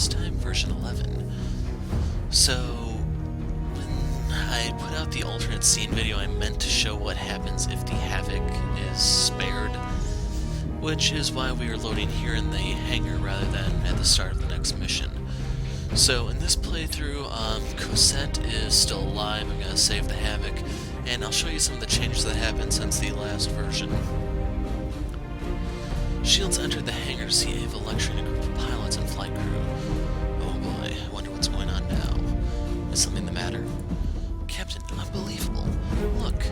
this time version 11. So, when I put out the alternate scene video, I meant to show what happens if the Havok is spared, which is why we are loading here in the hangar rather than at the start of the next mission. So in this playthrough, Cosette is still alive. I'm going to save the Havok, and I'll show you some of the changes that happened since the last version. Shields entered the hangar to see Ava lecturing a group of pilots and flight crew. Oh boy, I wonder what's going on now. Is something the matter? Captain, unbelievable. Look,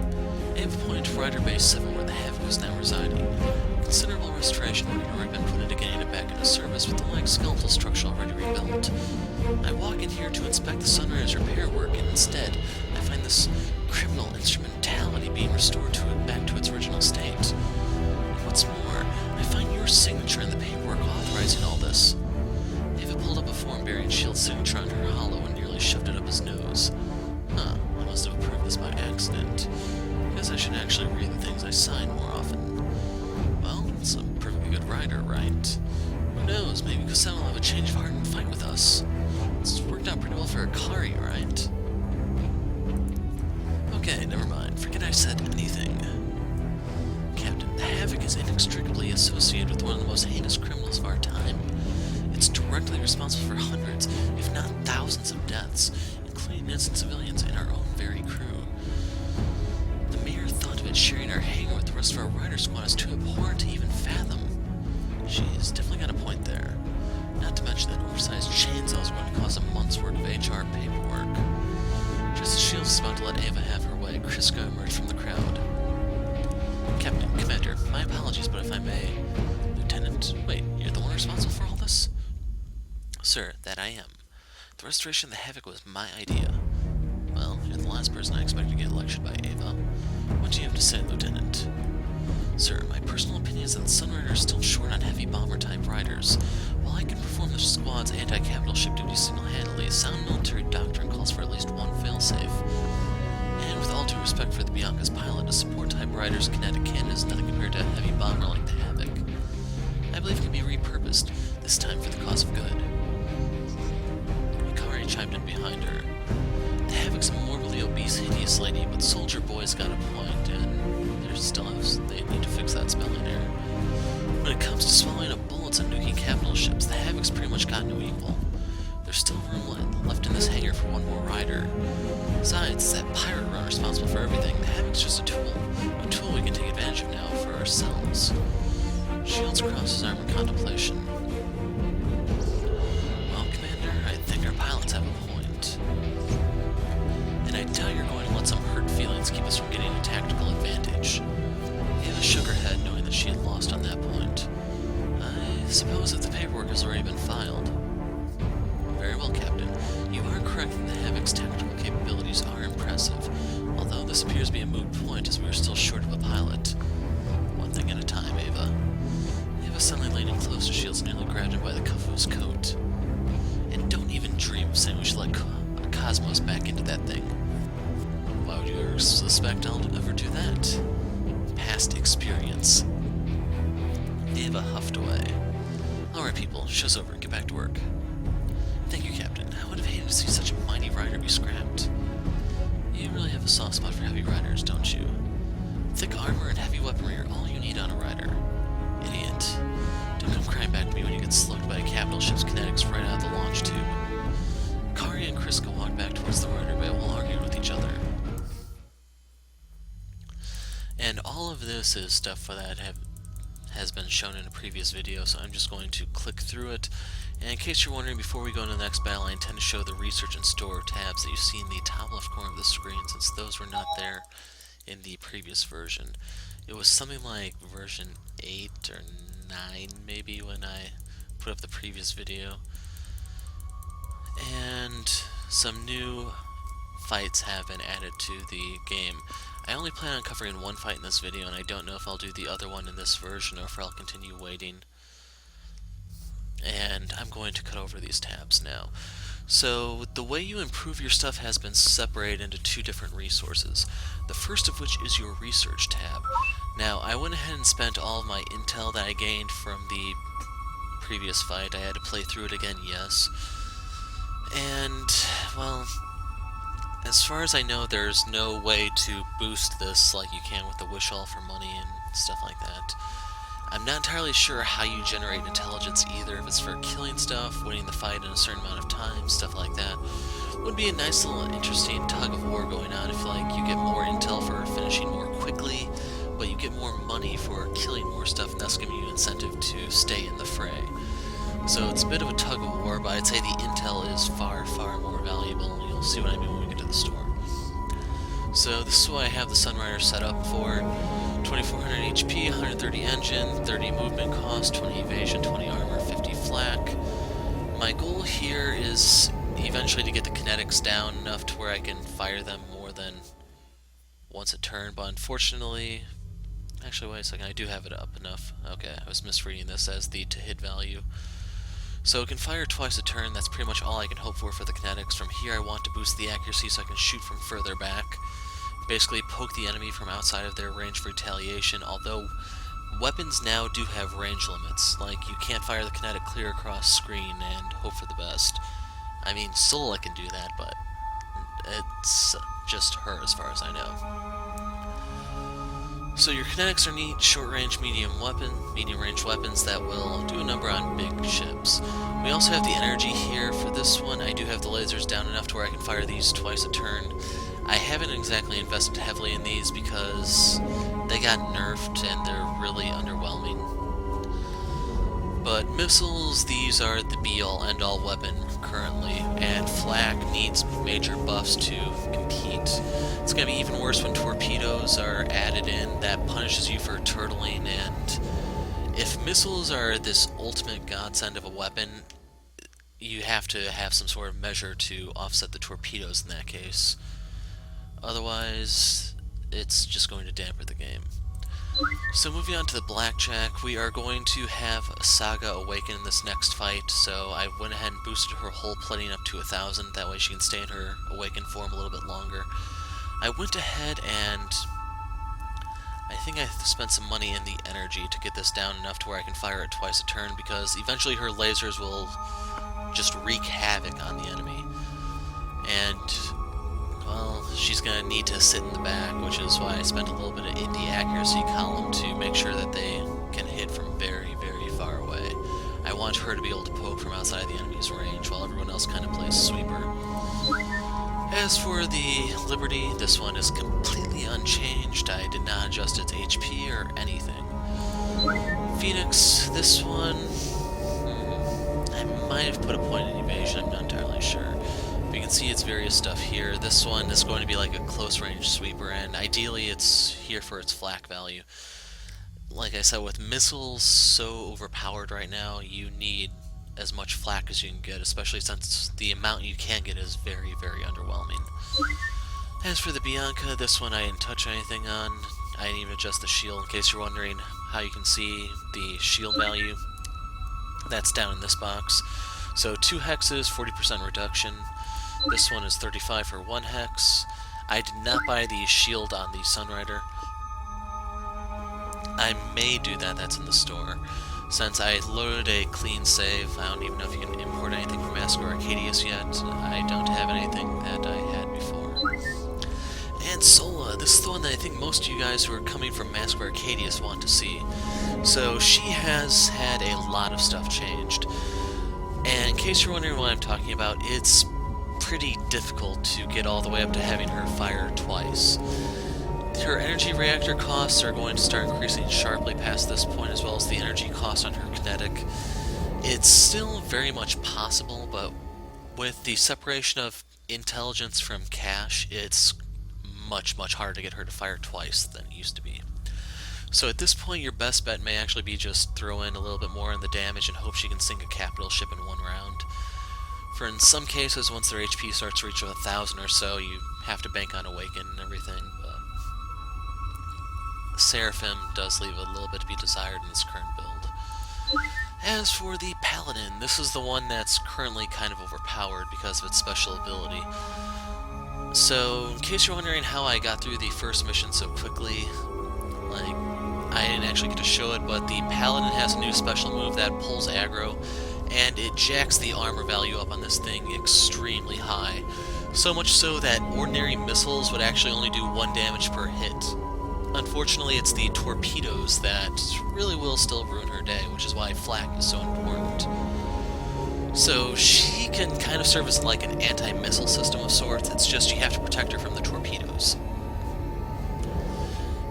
Ava pointed to Rider Base 7 where the Havok is now residing. Considerable restoration work had already been put into getting it back into service, with the like skeletal structure already rebuilt. I walk in here to inspect the Sunrider's repair work, and instead, I find this criminal instrumentality being restored back to its original state. And what's more, I find your signature in the paperwork authorizing all this. Ava pulled up a form bearing Shield's signature on her hollow and nearly shoved it up his nose. Huh, I must have approved this by accident. Guess I should actually read the things I sign more often. Well, it's a perfectly good rider, right? Who knows, maybe Cosette will have a change of heart and fight with us. It's worked out pretty well for Akari, right? Okay, never mind. Forget I said anything. Captain, the Havok is inextricably associated with one of the most heinous criminals of our time. It's directly responsible for hundreds, if not thousands of deaths, including innocent civilians in our own very crew. The mere thought of it sharing our hangar with the rest of our rider squad is too abhorrent to even fathom. She's definitely got a point there. Not to mention that oversized chainsaws is going to cause a month's worth of HR paperwork. Just as Shields is about to let Ava have her way, Kriska emerged from the crowd. Captain, Commander, my apologies, but if I may... Lieutenant, wait, you're the one responsible for all this? Sir, that I am. The restoration of the Havok was my idea. Well, you're the last person I expect to get lectured by Ava. What do you have to say, Lieutenant? Sir, my personal opinion is that the Sunrider is still short on heavy bomber-type riders. While I can perform the squad's anti-capital ship duty single-handedly, sound military doctrine calls for at least one failsafe. And with all due respect for the Bianca's pilot, a support-type rider's kinetic cannon is nothing compared to a heavy bomber like the Havok. I believe it can be repurposed, this time for the cause of good. Akari chimed in behind her. The Havok's a morbidly obese, hideous lady, but Soldier Boy's got a point, and they need to fix that spelling error. When it comes to swallowing up bullets and nuking capital ships, the Havok's pretty much got no equal. There's still room left in this hangar for one more rider. Besides, it's that pirate run responsible for everything. The Havok's just a tool we can take advantage of now for ourselves. Shields crossed his arm in contemplation. Well, Commander, I think our pilots have a point. And I doubt you're going to let some hurt feelings keep us from getting a tactical advantage. Ava shook her head, knowing that she had lost on that point. I suppose if the paperwork has already been filed. Very well, Captain. You are correct that the Havok's tactical capabilities are impressive, although this appears to be a moot point as we are still short of a pilot. One thing at a time, Ava. Ava suddenly leaned in close to Shields, nearly grabbed him by the cuff of his coat. And don't even dream of saying we should let Cosmos back into that thing. Why would you suspect I'll ever do that? Past experience. Ava huffed away. Alright people, show's over, get back to work. Thank you, Captain. I would have hated to see such a mighty rider be scrapped. You really have a soft spot for heavy riders, don't you? Thick armor and heavy weaponry are all you need on a rider. Idiot. Don't come crying back to me when you get slugged by a capital ship's kinetics right out of the launch tube. Kari and Kriska walked back towards the rider bay while arguing with each other. And all of this is stuff that has been shown in a previous video, so I'm just going to click through it. And in case you're wondering, before we go into the next battle, I intend to show the research and store tabs that you see in the top left corner of the screen, since those were not there in the previous version. It was something like version 8 or 9 maybe when I put up the previous video. And some new fights have been added to the game. I only plan on covering one fight in this video, and I don't know if I'll do the other one in this version or if I'll continue waiting. And I'm going to cut over these tabs now. So the way you improve your stuff has been separated into two different resources. The first of which is your research tab. Now, I went ahead and spent all of my intel that I gained from the previous fight. I had to play through it again, yes. And, well, as far as I know, there's no way to boost this like you can with the Wish All for money and stuff like that. I'm not entirely sure how you generate intelligence either, if it's for killing stuff, winning the fight in a certain amount of time, stuff like that. Would be a nice little interesting tug of war going on if like you get more intel for finishing more quickly, but you get more money for killing more stuff, and that's giving you incentive to stay in the fray. So it's a bit of a tug of war, but I'd say the intel is far, far more valuable. You'll see what I mean when we get to the store. So this is what I have the Sunrider set up for. 2400 HP, 130 engine, 30 movement cost, 20 evasion, 20 armor, 50 flak. My goal here is eventually to get the kinetics down enough to where I can fire them more than once a turn, but unfortunately... Actually, wait a second, I do have it up enough. Okay, I was misreading this as the to-hit value. So it can fire twice a turn, that's pretty much all I can hope for the kinetics. From here I want to boost the accuracy so I can shoot from further back. Basically poke the enemy from outside of their range for retaliation, although weapons now do have range limits. Like, you can't fire the kinetic clear across screen and hope for the best. I mean, Sola can do that, but it's just her as far as I know. So your kinetics are neat, short range, medium range weapons that will do a number on big ships. We also have the energy here. For this one, I do have the lasers down enough to where I can fire these twice a turn. I haven't exactly invested heavily in these because they got nerfed and they're really underwhelming. But missiles, these are the be-all, end-all weapon currently, and flak needs major buffs to compete. It's going to be even worse when torpedoes are added in. That punishes you for turtling, and if missiles are this ultimate godsend of a weapon, you have to have some sort of measure to offset the torpedoes in that case. Otherwise, it's just going to dampen the game. So moving on to the Blackjack, we are going to have Saga awaken in this next fight, so I went ahead and boosted her hull plating up to 1000, that way she can stay in her awakened form a little bit longer. I went ahead and I think I spent some money in the energy to get this down enough to where I can fire it twice a turn, because eventually her lasers will just wreak havoc on the enemy. And well, she's going to need to sit in the back, which is why I spent a little bit in the accuracy column to make sure that they can hit from very, very far away. I want her to be able to poke from outside the enemy's range, while everyone else kind of plays sweeper. As for the Liberty, this one is completely unchanged. I did not adjust its HP or anything. Phoenix, this one... I might have put a point in evasion, I'm not entirely sure. You can see its various stuff here. This one is going to be like a close-range sweeper, and ideally it's here for its flak value. Like I said, with missiles so overpowered right now, you need as much flak as you can get, especially since the amount you can get is very, very underwhelming. As for the Bianca, this one I didn't touch anything on. I didn't even adjust the shield, in case you're wondering how you can see the shield value. That's down in this box. So 2 hexes, 40% reduction. This one is 35 for 1 hex. I did not buy the shield on the Sunrider. I may do that, that's in the store. Since I loaded a clean save, I don't even know if you can import anything from Mask of Arcadius yet. I don't have anything that I had before. And Sola, this is the one that I think most of you guys who are coming from Mask of Arcadius want to see. So she has had a lot of stuff changed. And in case you're wondering what I'm talking about, it's pretty difficult to get all the way up to having her fire twice. Her energy reactor costs are going to start increasing sharply past this point, as well as the energy cost on her kinetic. It's still very much possible, but with the separation of intelligence from cash, it's much, much harder to get her to fire twice than it used to be. So at this point, your best bet may actually be just throw in a little bit more on the damage and hope she can sink a capital ship in one round. For in some cases, once their HP starts to reach 1000 or so, you have to bank on Awaken and everything, but Seraphim does leave a little bit to be desired in this current build. As for the Paladin, this is the one that's currently kind of overpowered because of its special ability. So, in case you're wondering how I got through the first mission so quickly, like, I didn't actually get to show it, but the Paladin has a new special move that pulls aggro, and it jacks the armor value up on this thing extremely high. So much so that ordinary missiles would actually only do 1 damage per hit. Unfortunately, it's the torpedoes that really will still ruin her day, which is why flak is so important. So she can kind of serve as like an anti-missile system of sorts, it's just you have to protect her from the torpedoes.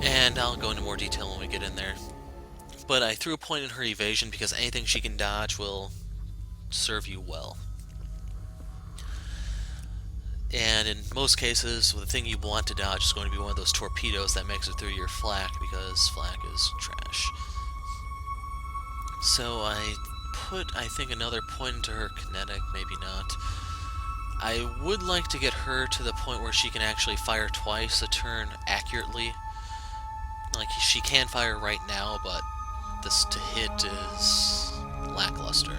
And I'll go into more detail when we get in there. But I threw a point in her evasion because anything she can dodge will serve you well. And in most cases, the thing you want to dodge is going to be one of those torpedoes that makes it through your flak, because flak is trash. So I put, I think, another point into her kinetic, maybe not. I would like to get her to the point where she can actually fire twice a turn accurately. Like, she can fire right now, but this to hit is lackluster.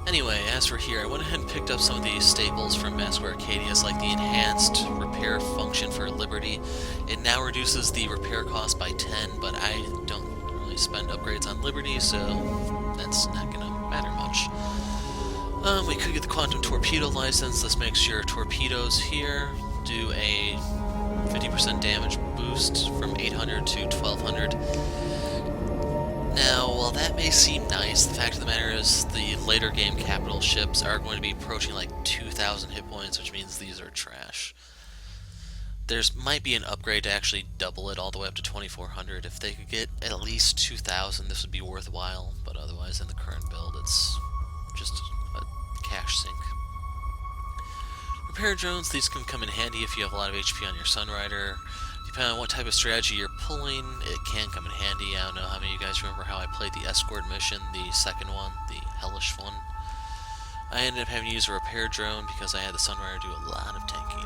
Anyway, as for here, I went ahead and picked up some of these staples from Mask Arcadius, like the enhanced repair function for Liberty. It now reduces the repair cost by 10, but I don't really spend upgrades on Liberty, so that's not going to matter much. We could get the Quantum Torpedo license. This makes your torpedoes here do a 50% damage boost from 800 to 1200. Now, while that may seem nice, the fact of the matter is the later game capital ships are going to be approaching like 2,000 hit points, which means these are trash. There's might be an upgrade to actually double it all the way up to 2,400. If they could get at least 2,000, this would be worthwhile, but otherwise in the current build it's just a cash sink. Repair drones, these can come in handy if you have a lot of HP on your Sunrider. Depending on what type of strategy you're pulling, it can come in handy. I don't know how many of you guys remember how I played the escort mission, the second one, the hellish one. I ended up having to use a repair drone because I had the Sunrider do a lot of tanking.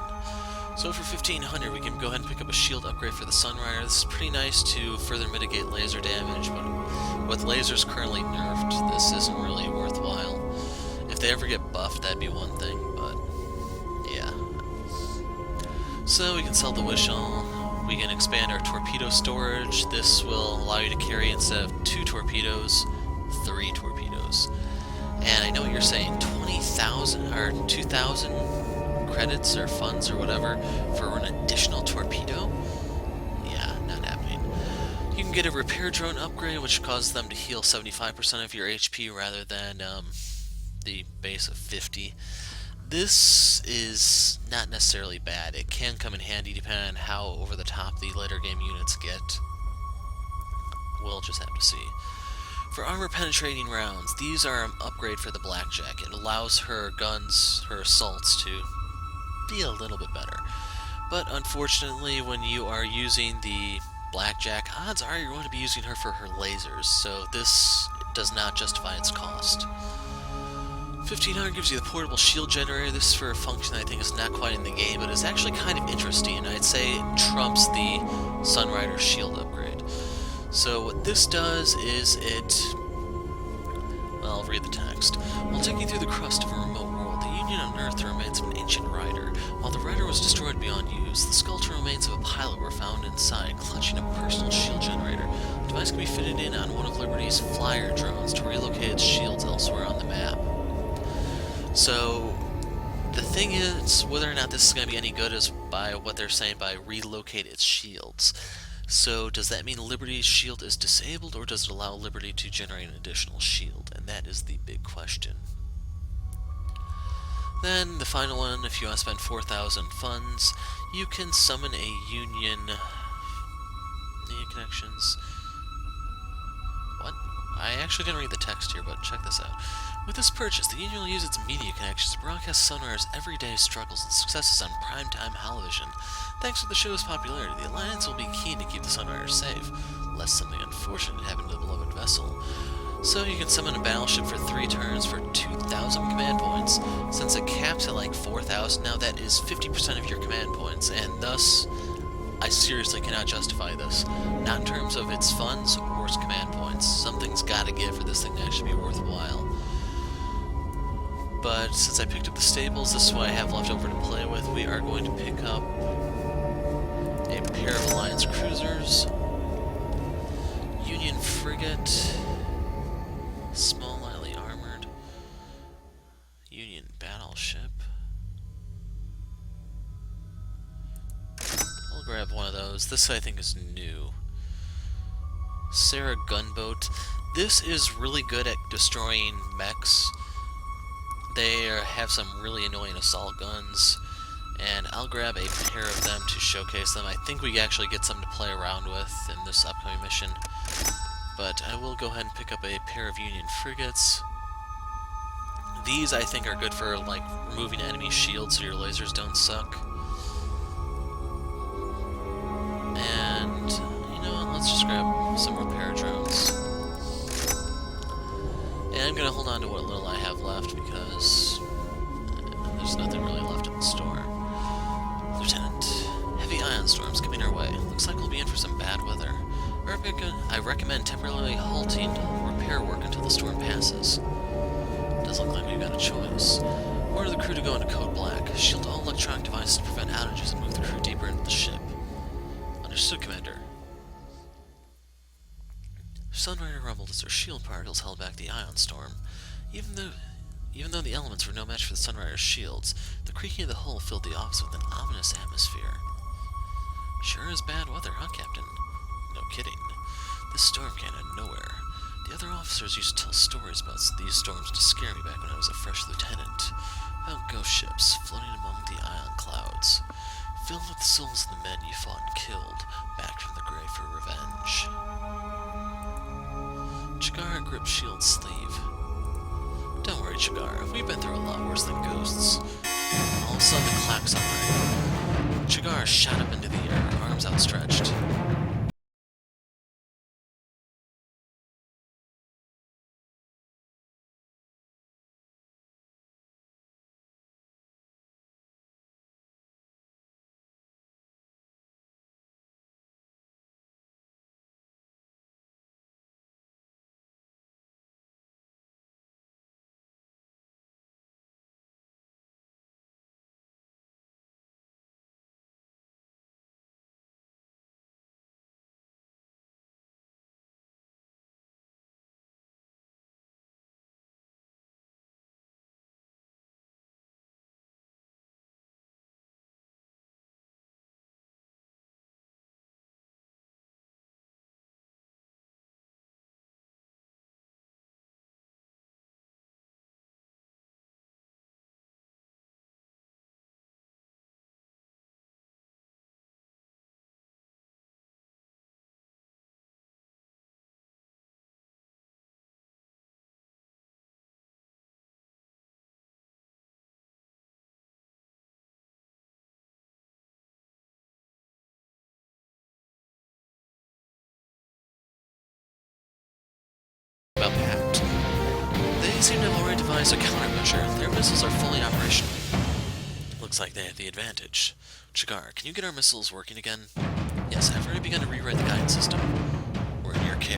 So for 1,500, we can go ahead and pick up a shield upgrade for the Sunrider. This is pretty nice to further mitigate laser damage, but with lasers currently nerfed, this isn't really worthwhile. If they ever get buffed, that'd be one thing, but yeah. So we can sell the Wishall. We can expand our torpedo storage. This will allow you to carry, instead of 2 torpedoes, 3 torpedoes. And I know what you're saying, 20,000 or 2,000 credits or funds or whatever for an additional torpedo? Yeah, not happening. You can get a repair drone upgrade, which causes them to heal 75% of your HP rather than the base of 50. This is not necessarily bad. It can come in handy depending on how over the top the later game units get. We'll just have to see. For armor penetrating rounds, these are an upgrade for the Blackjack. It allows her guns, her assaults, to be a little bit better. But unfortunately, when you are using the Blackjack, odds are you're going to be using her for her lasers, so this does not justify its cost. 1,500 gives you the portable shield generator. This is for a function I think is not quite in the game, but is actually kind of interesting. I'd say it trumps the Sunrider shield upgrade. So what this does is it... well, I'll read the text. While taking through the crust of a remote world, the Union unearthed the remains of an ancient rider. While the rider was destroyed beyond use, the skeletal remains of a pilot were found inside, clutching a personal shield generator. The device can be fitted in on one of Liberty's flyer drones to relocate its shields elsewhere on the map. So, the thing is, whether or not this is going to be any good is by what they're saying by relocate its shields. So, does that mean Liberty's shield is disabled, or does it allow Liberty to generate an additional shield? And that is the big question. Then, the final one, if you want to spend 4,000 funds, you can summon a Union connections. What? I actually didn't read the text here, but check this out. With this purchase, the Union will use its media connections to broadcast Sunrider's everyday struggles and successes on primetime television. Thanks to the show's popularity, the Alliance will be keen to keep the Sunrider safe, lest something unfortunate happen to the beloved vessel. So you can summon a battleship for 3 turns for 2,000 command points. Since it caps at like 4,000 now, that is 50% of your command points, and thus, I seriously cannot justify this. Not in terms of its funds or its command points. Something's gotta give for this thing to actually be worthwhile. But since I picked up the stables, this is what I have left over to play with. We are going to pick up a pair of Alliance cruisers. Union frigate. Small, lightly armored. Union battleship. I'll grab one of those. This I think is new. Sarah gunboat. This is really good at destroying mechs. They have some really annoying assault guns, and I'll grab a pair of them to showcase them. I think we actually get some to play around with in this upcoming mission, but I will go ahead and pick up a pair of Union frigates. These I think are good for like removing enemy shields so your lasers don't suck. And you know what, let's just grab some repair drones. And I'm gonna hold on to what little I have left because there's nothing really left in the store. Lieutenant, heavy ion storms coming our way. Looks like we'll be in for some bad weather. I recommend temporarily halting repair work until the storm passes. Doesn't look like we've got a choice. Order the crew to go into code black. Shield all electronic devices to prevent outages and move the crew deeper into the ship. Understood, Commander. Sunrider rumbled as their shield particles held back the ion storm. Even though the elements were no match for the Sunrider's shields, the creaking of the hull filled the office with an ominous atmosphere. Sure is bad weather, huh, Captain? No kidding. This storm came out of nowhere. The other officers used to tell stories about these storms to scare me back when I was a fresh lieutenant. About ghost ships floating among the ion clouds, filled with the souls of the men you fought and killed, back from the grave for revenge. Chigara gripped Shield's sleeve. Don't worry, Chigara. We've been through a lot worse than ghosts. All of a sudden, the klaxon rang. Chigara shot up into the air, arms outstretched. About packed. They seem to have already devised a countermeasure. Their missiles are fully operational. Looks like they have the advantage. Chigara, can you get our missiles working again? Yes, I've already begun to rewrite the guidance system. We're in your care.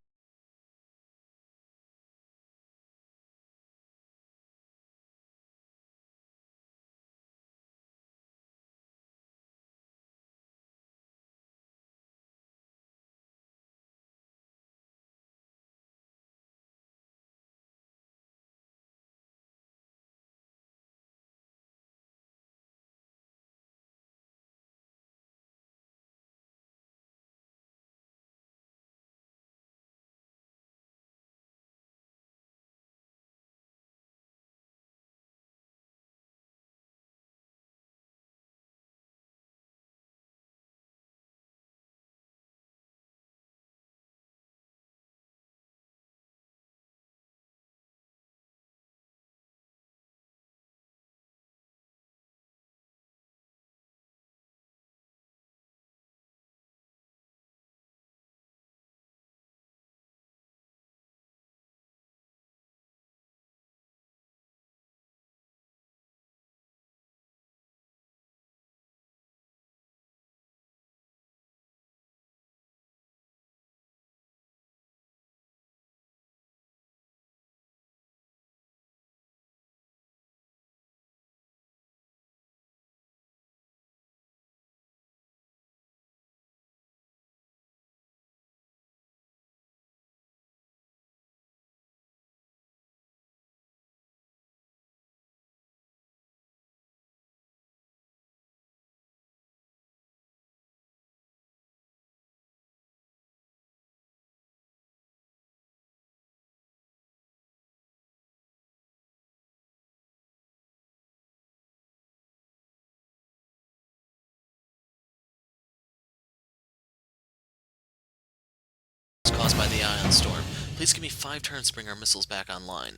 by the ion storm. Please give me 5 turns to bring our missiles back online.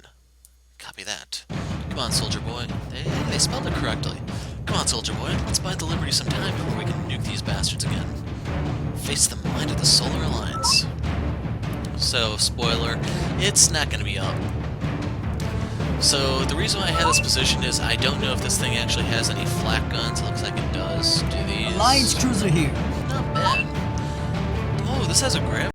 Copy that. Come on, soldier boy. They spelled it correctly. Come on, soldier boy. Let's buy the Liberty some time before we can nuke these bastards again. Face the mind of the Solar Alliance. So, spoiler, it's not going to be up. So, the reason why I had this position is I don't know if this thing actually has any flak guns. It looks like it does. Do these? Alliance cruiser here. Not bad. Oh, this has a grab.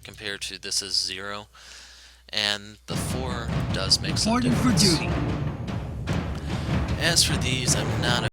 Compared to this is 0, and the 4 does make some difference. For duty. As for these, I'm not a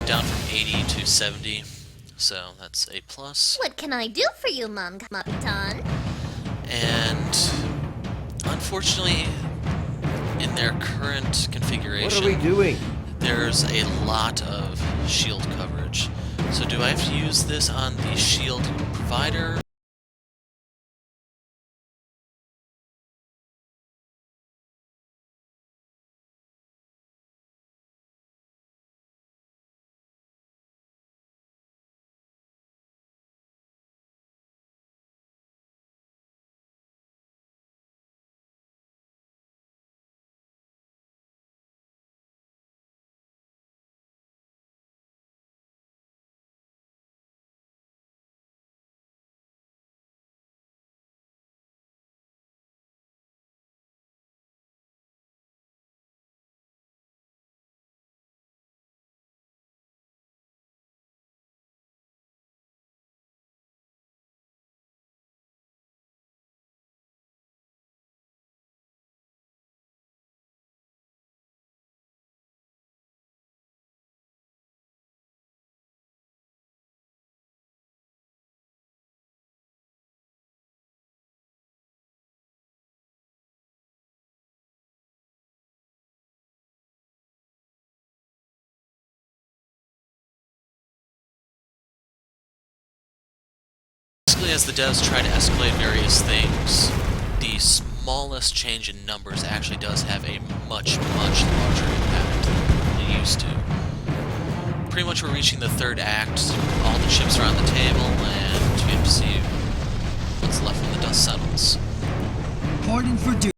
down from 80 to 70, so that's a plus. What can I do for you, Mom Capitan? And unfortunately, in their current configuration, What are we doing? there's a lot of shield coverage. So do I have to use this on the shield provider? As the devs try to escalate various things, the smallest change in numbers actually does have a much, much larger impact than it used to. Pretty much we're reaching the 3rd act, all the chips are on the table, and we have to see what's left when the dust settles. Reporting for duty.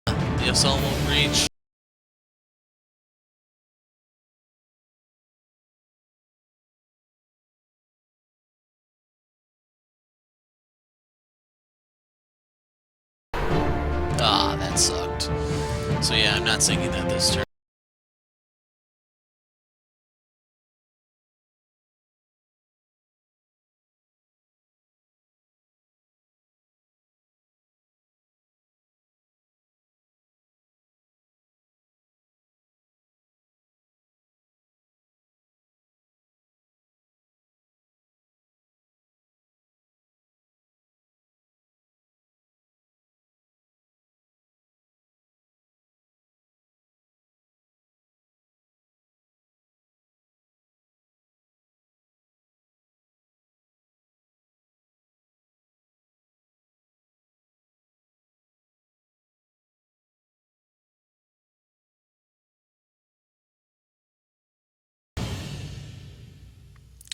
The assault won't reach. Ah, that sucked. So yeah, I'm not sinking that this turn.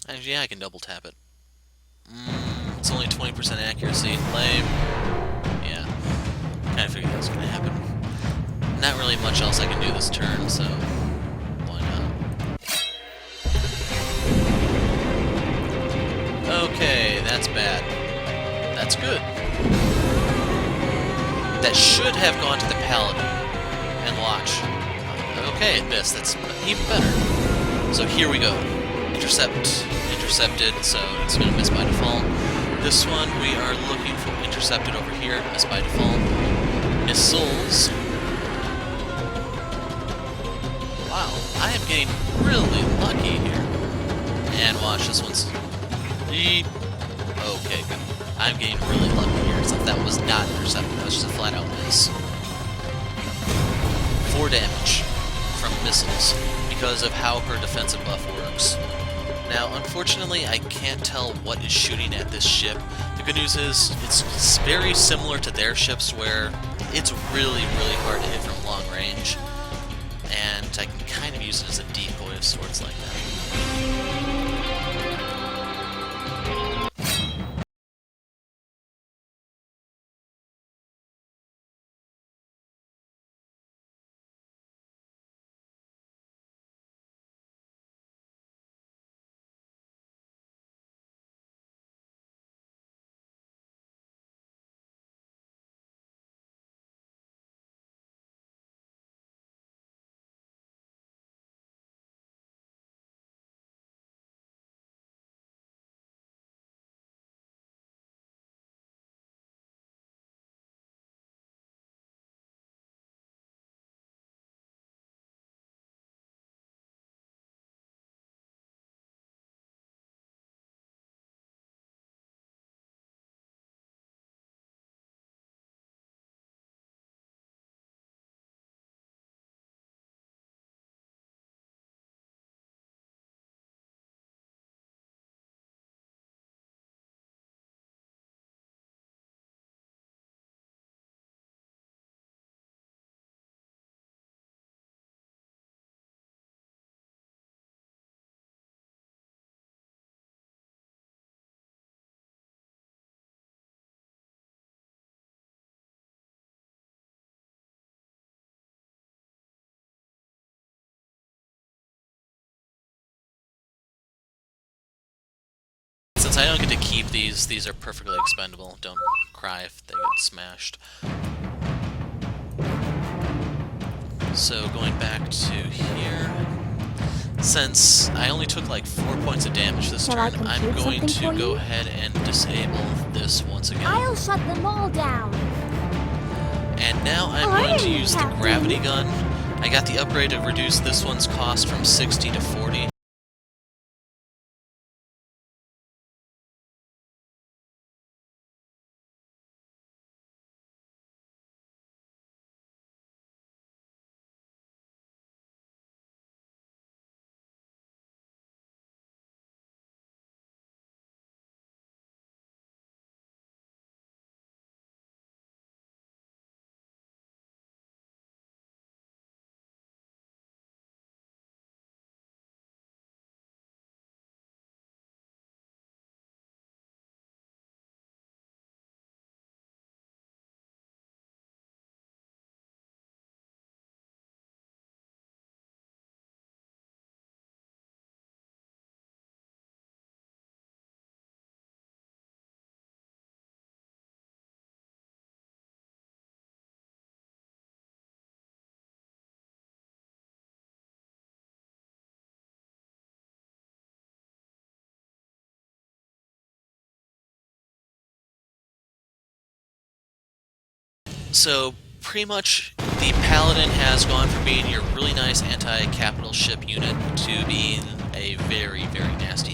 Actually, yeah, I can double tap it. It's only 20% accuracy. Lame. Yeah, kind of figured that was going to happen. Not really much else I can do this turn, so why not? Okay, that's bad. That's good. That should have gone to the paladin. And watch. Okay, it missed. That's even better. So here we go. Intercepted, so it's going to miss by default. This one, we are looking for intercepted over here, miss by default. Missiles. Wow, I am getting really lucky here. And watch, this one's... Okay, good. I'm getting really lucky here, except that was not intercepted, that was just a flat-out miss. 4 damage from missiles, because of how her defensive buff works. Now, unfortunately, I can't tell what is shooting at this ship. The good news is, it's very similar to their ships, where it's really, really hard to hit from long range, and I can kind of use it as a decoy of sorts like that. Since I don't get to keep these are perfectly expendable. Don't cry if they get smashed. So going back to here, since I only took like 4 points of damage this turn, I'm going to go ahead and disable this once again. I'll shut them all down. And now I'm going to use the gravity gun. I got the upgrade to reduce this one's cost from 60 to 40. So pretty much the Paladin has gone from being your really nice anti-capital ship unit to being a very, very nasty.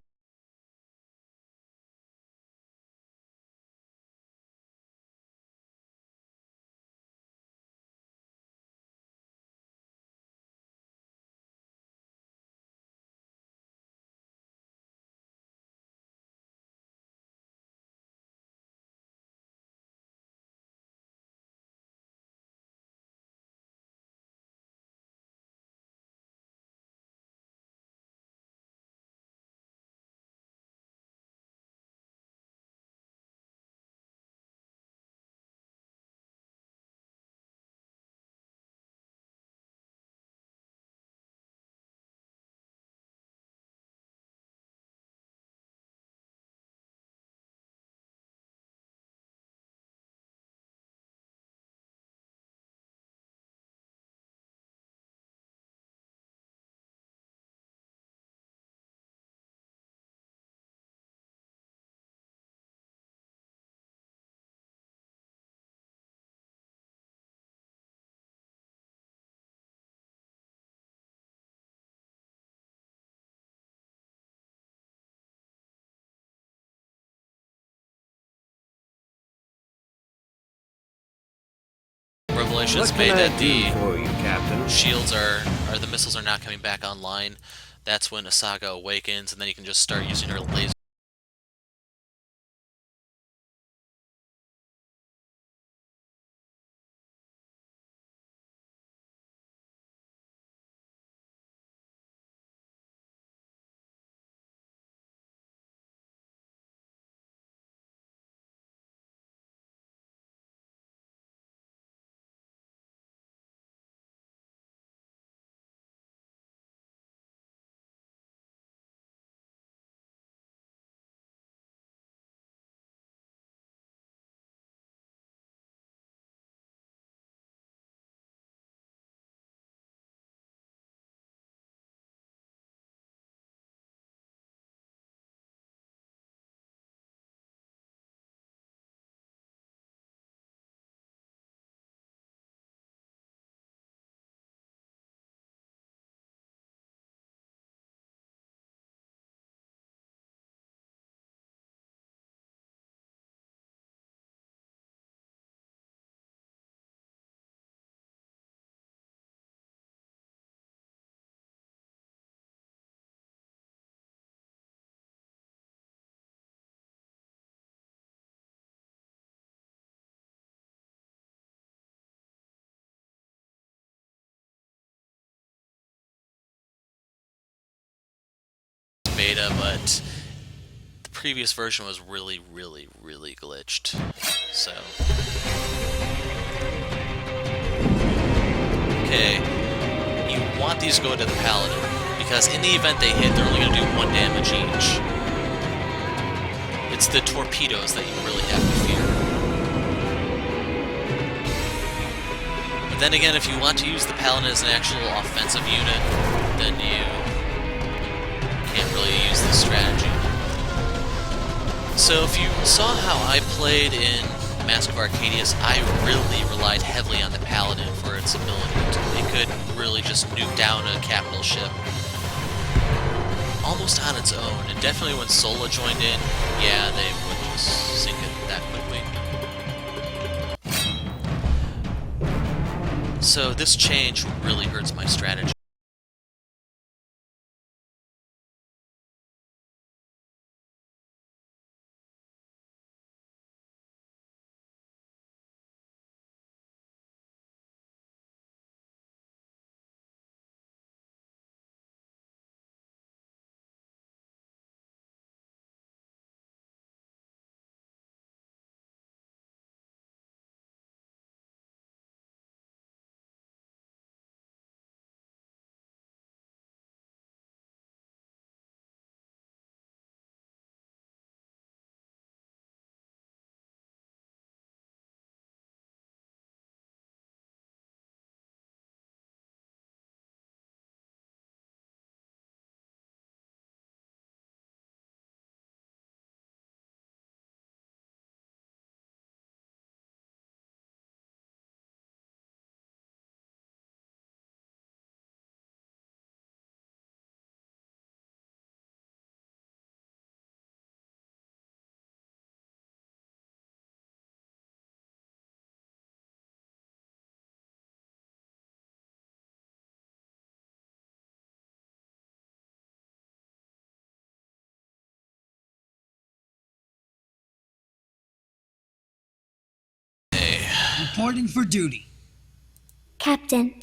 Revelation has made that the shields the missiles are not coming back online. That's when Asaga awakens, and then you can just start using her laser. Beta, but the previous version was really, really, really glitched. So, okay, you want these to go into the Paladin, because in the event they hit, they're only going to do 1 damage each. It's the torpedoes that you really have to fear. But then again, if you want to use the Paladin as an actual offensive unit, then you can't really use this strategy. So if you saw how I played in Mask of Arcadius, I really relied heavily on the Paladin for its ability. It could really just nuke down a capital ship almost on its own, and definitely when Sola joined in, yeah, they would just sink it that quickly. So this change really hurts my strategy. Reporting for duty. Captain.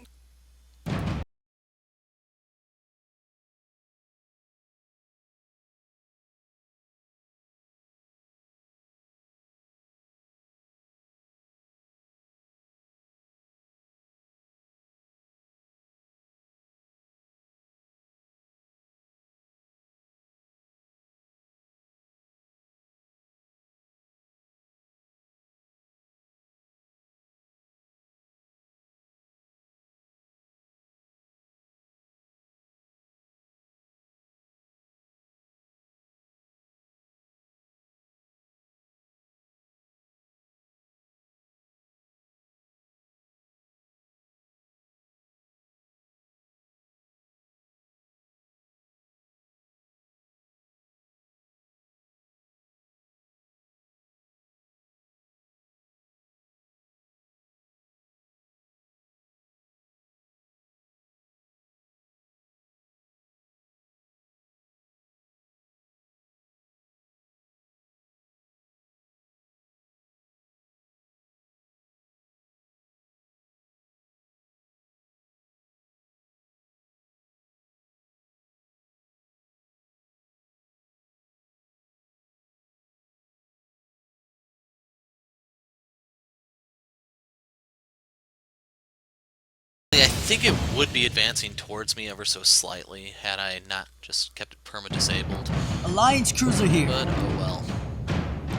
I think it would be advancing towards me ever so slightly had I not just kept it perma-disabled. Alliance cruiser here. But, oh well.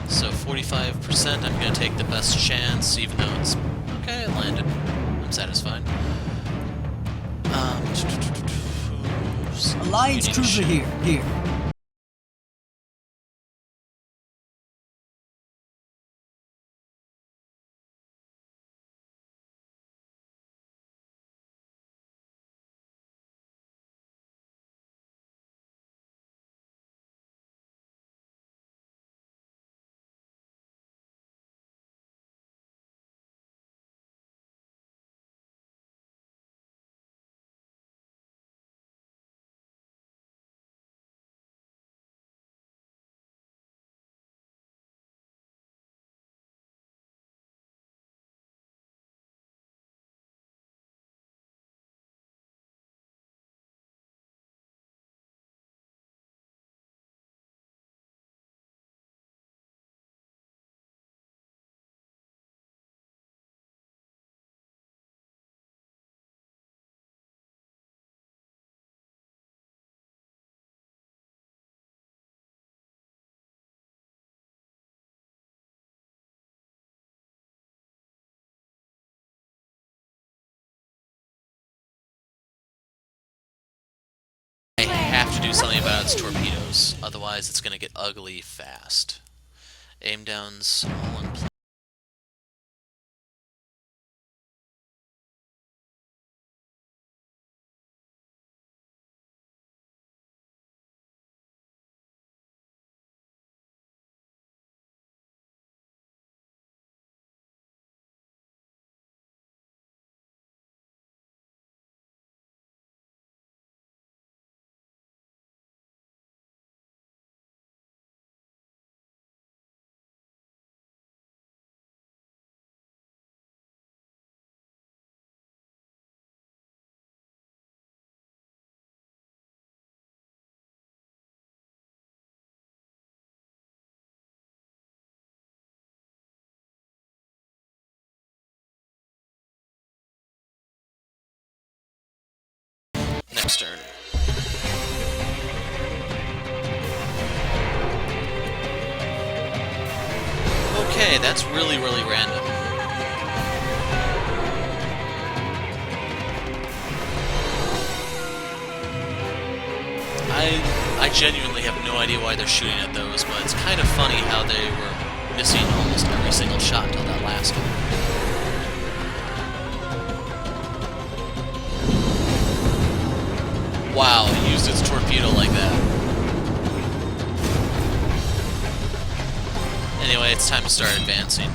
So 45%, I'm going to take the best chance, even though it's... Okay, it landed. I'm satisfied. Alliance cruiser here. I have to do something about its torpedoes, otherwise it's going to get ugly fast. Aim downs all in place. Next turn. Okay, that's really random. I genuinely have no idea why they're shooting at those, but it's kind of funny how they were missing almost every single shot until that last one. Wow, it used its torpedo like that. Anyway, it's time to start advancing.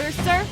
orders, sir?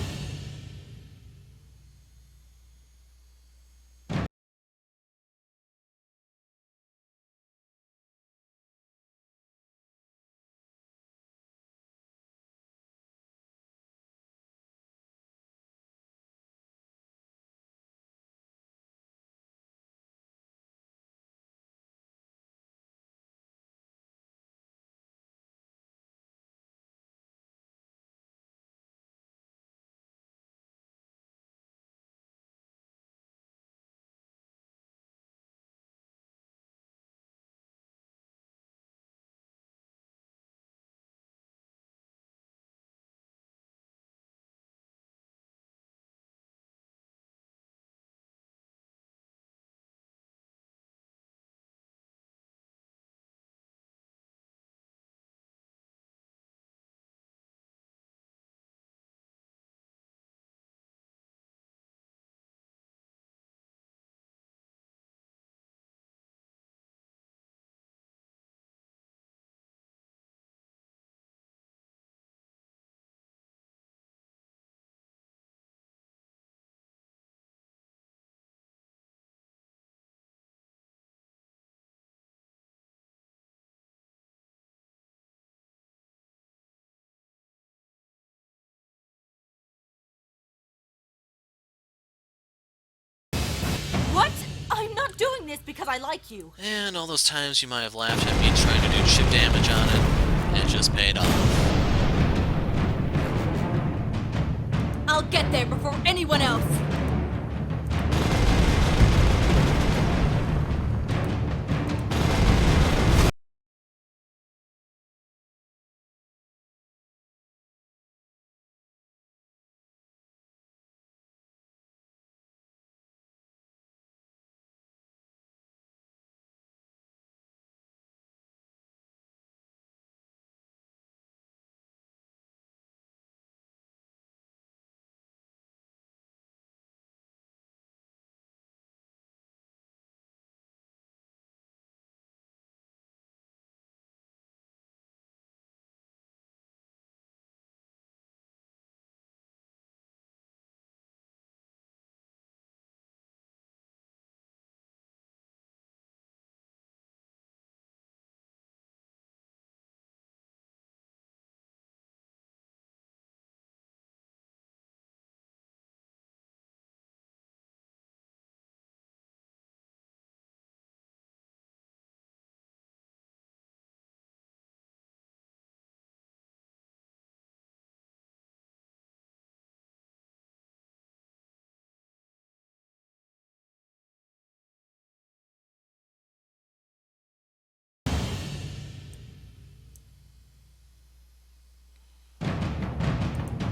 What? I'm not doing this because I like you. And all those times you might have laughed at me trying to do chip damage on it, it just paid off. I'll get there before anyone else.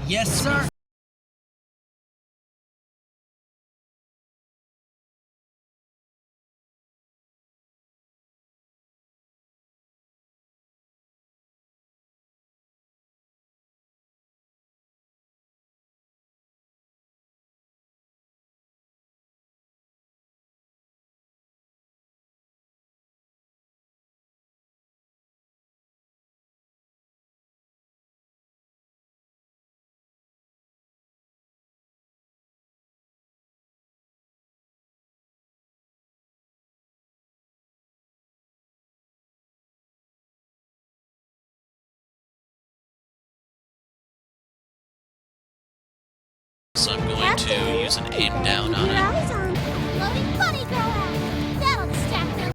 Yes, sir. So I'm going to use an aim down on Your it. eyes on. Loading bunny girl out. That'll distract them.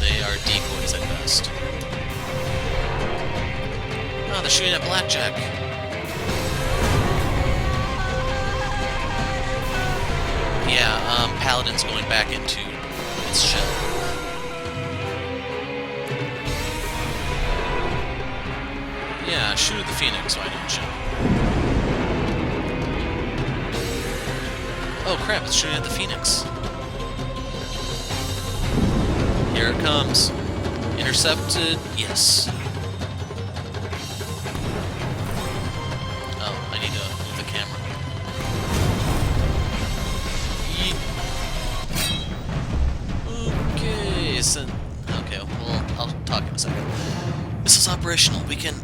They are decoys at best. Oh, they're shooting at blackjack. Yeah, Paladin's going back into its shell. Yeah, shoot at the Phoenix, why don't you? Oh crap, it's shooting at the Phoenix. Here it comes. In Intercepted, yes. Oh, I need to move the camera. Okay, so... Okay, well, I'll talk in a second. Missiles operational, we can...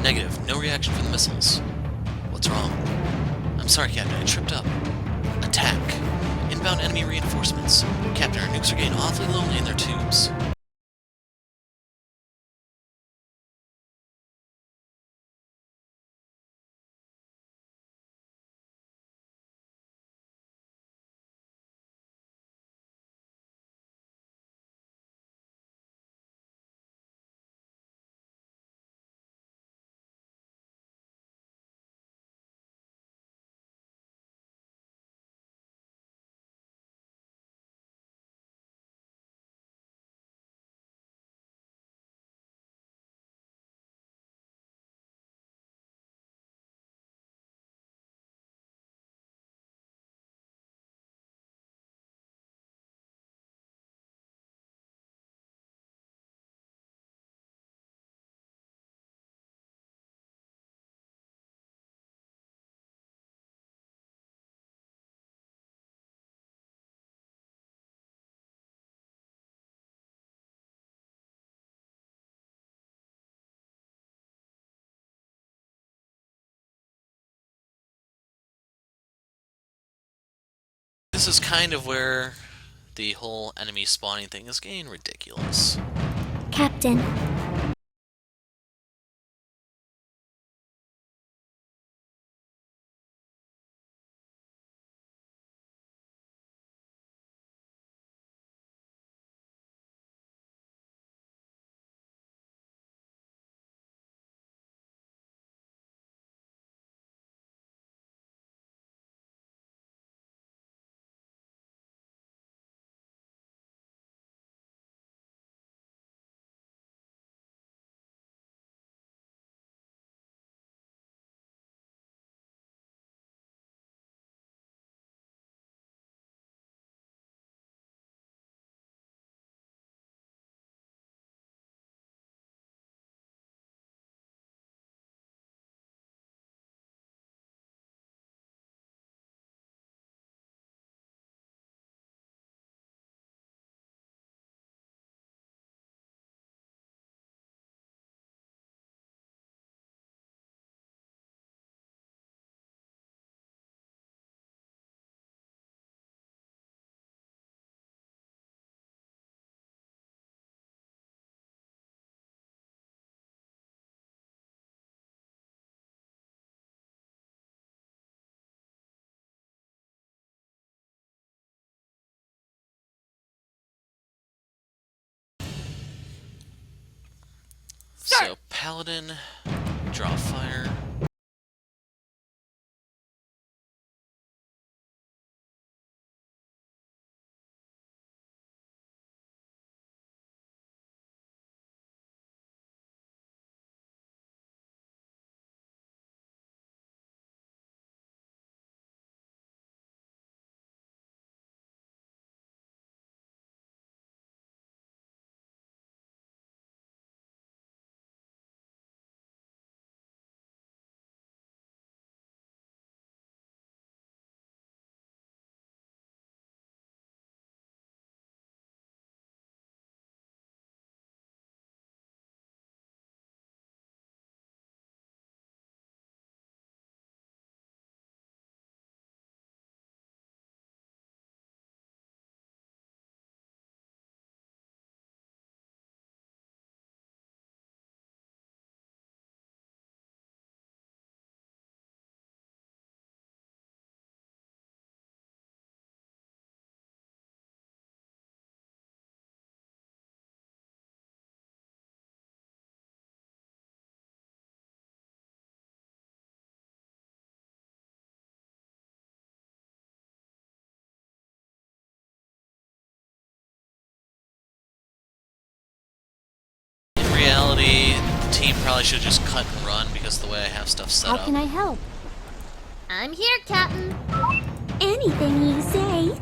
Negative, no reaction from the missiles. What's wrong? I'm sorry, Captain, I tripped up. Attack. Inbound enemy reinforcements. Captain, our nukes are getting awfully lonely in their tubes. This is kind of where the whole enemy spawning thing is getting ridiculous. Captain. So, Paladin, draw fire. In reality, the team probably should just cut and run because of the way I have stuff set up. How can I help? I'm here, Captain. Anything you say.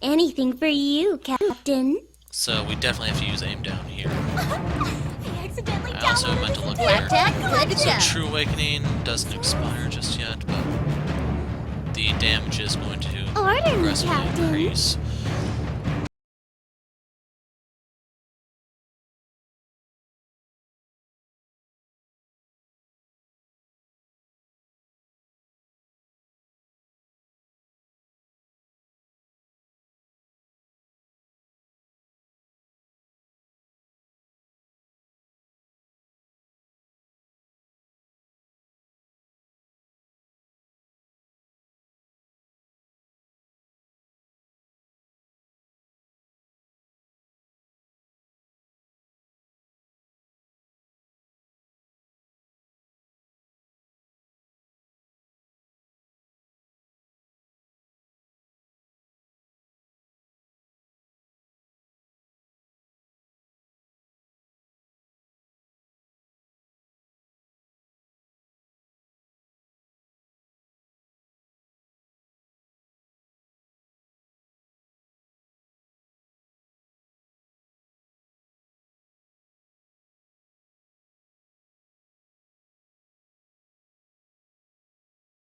Anything for you, Captain. So we definitely have to use aim down here. I accidentally I also meant to look here. Good to So go. True Awakening doesn't expire just yet, but the damage is going to Order me, progressively Captain. increase.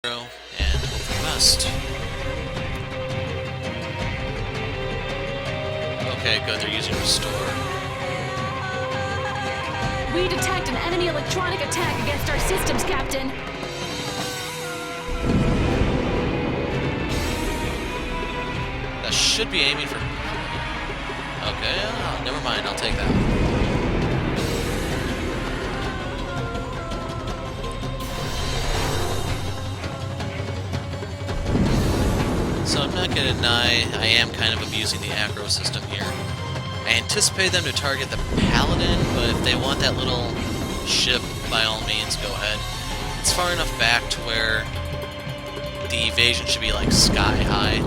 And hope for the best. Okay, good, they're using Restore. We detect an enemy electronic attack against our systems, Captain. That should be aiming for... Okay, never mind, I'll take that. So I'm not gonna deny I am kind of abusing the aggro system here. I anticipate them to target the Paladin, but if they want that little ship, by all means, go ahead. It's far enough back to where the evasion should be like sky high.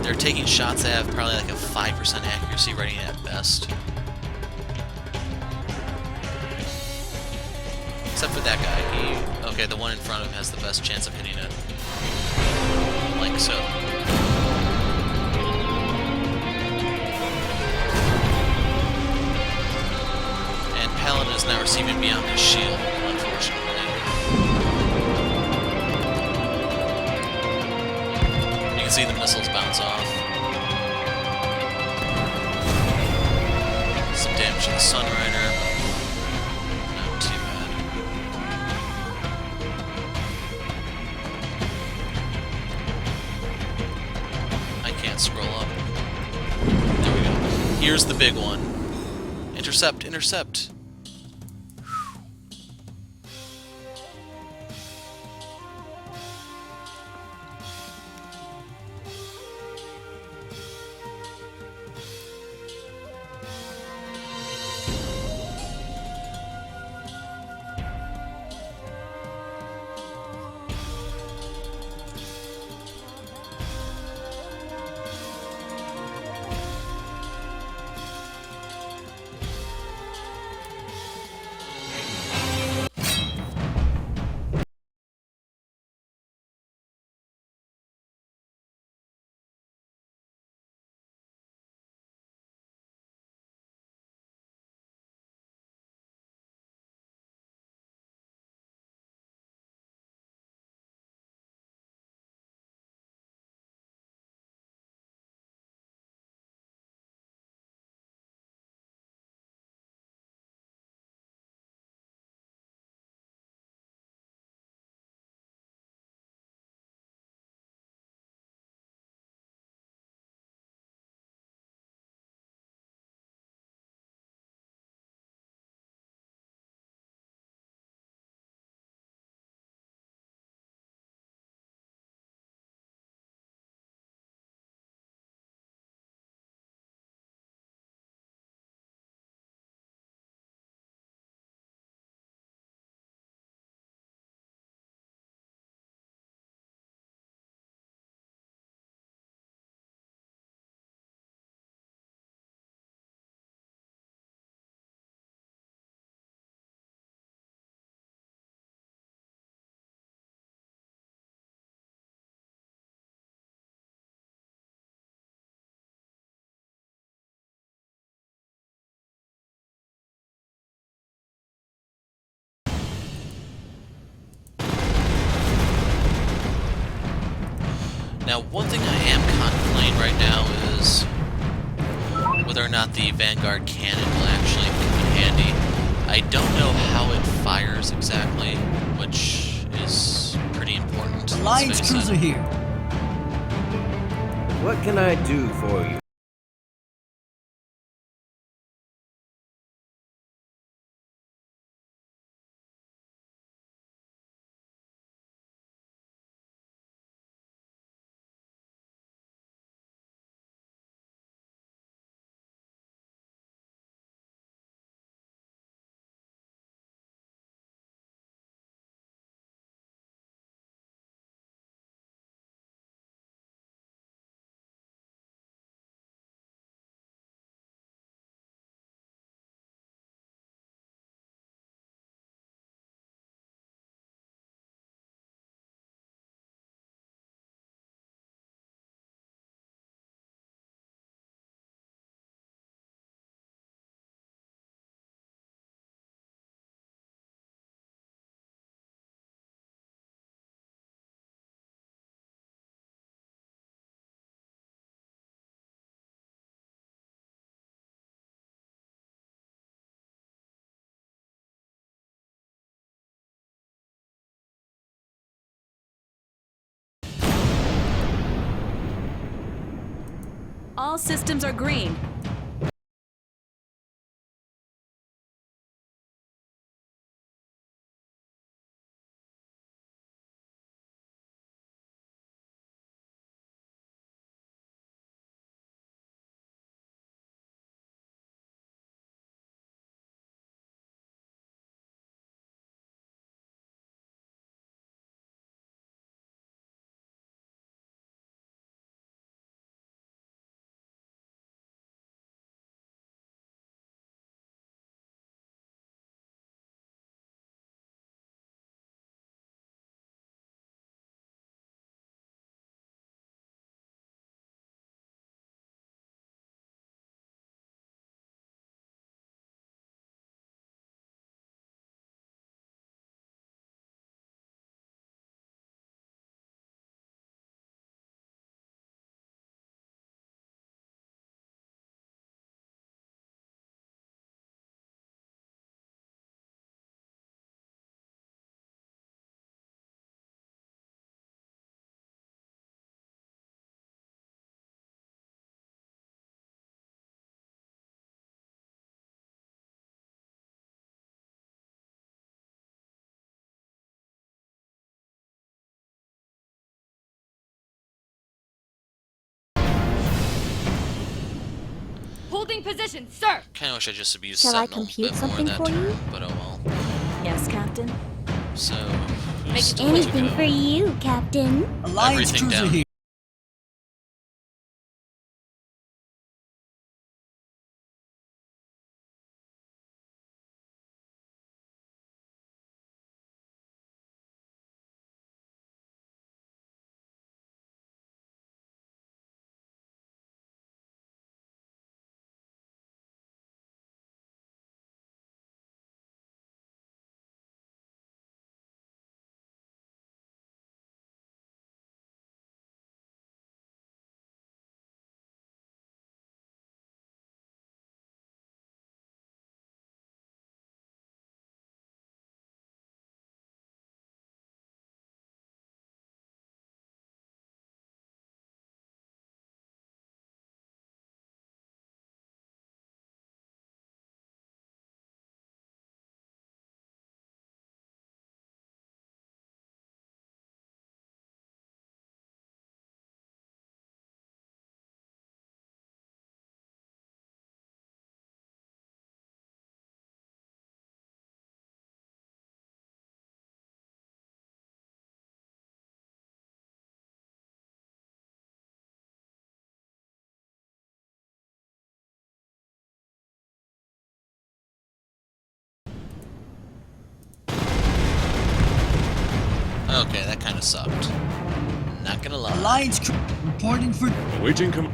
They're taking shots that have probably like a 5% accuracy rating at best. Except for that guy. Okay, the one in front of him has the best chance of hitting it. Like so. And Paladin is now receiving beyond his shield, unfortunately. You can see the missiles bounce off. Some damage to the Sunrider. Not too bad. I can't scroll up. There we go. Here's the big one. Intercept, intercept. Now, one thing I am contemplating right now is whether or not the Vanguard cannon will actually come in handy. I don't know how it fires exactly, which is pretty important. let's Alliance face cruiser it. here. What can I do for you? All systems are green. Holding position, sir! Kind of wish I just abused Shall I Sentinel a compute bit more something that for turn, you? but oh well. Yes, Captain. So, Make who's it still to Anything go? for you, Captain. Alliance Everything cruiser down. here. Okay, that kind of sucked. Not gonna lie. Alliance reporting for Awaiting com-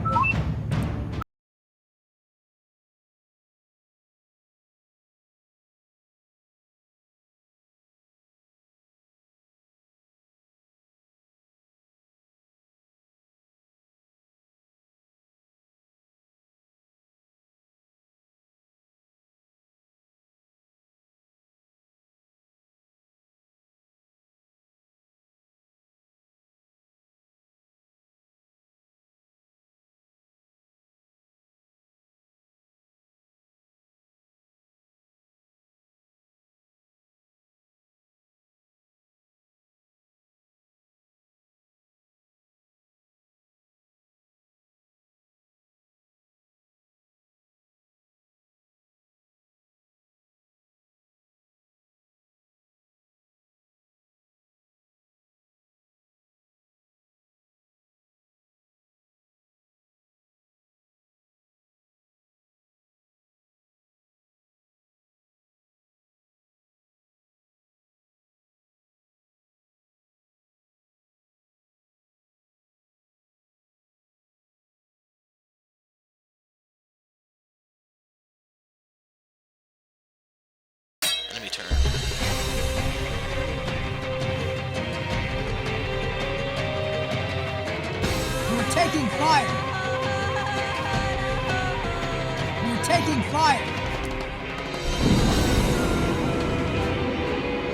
Taking fire!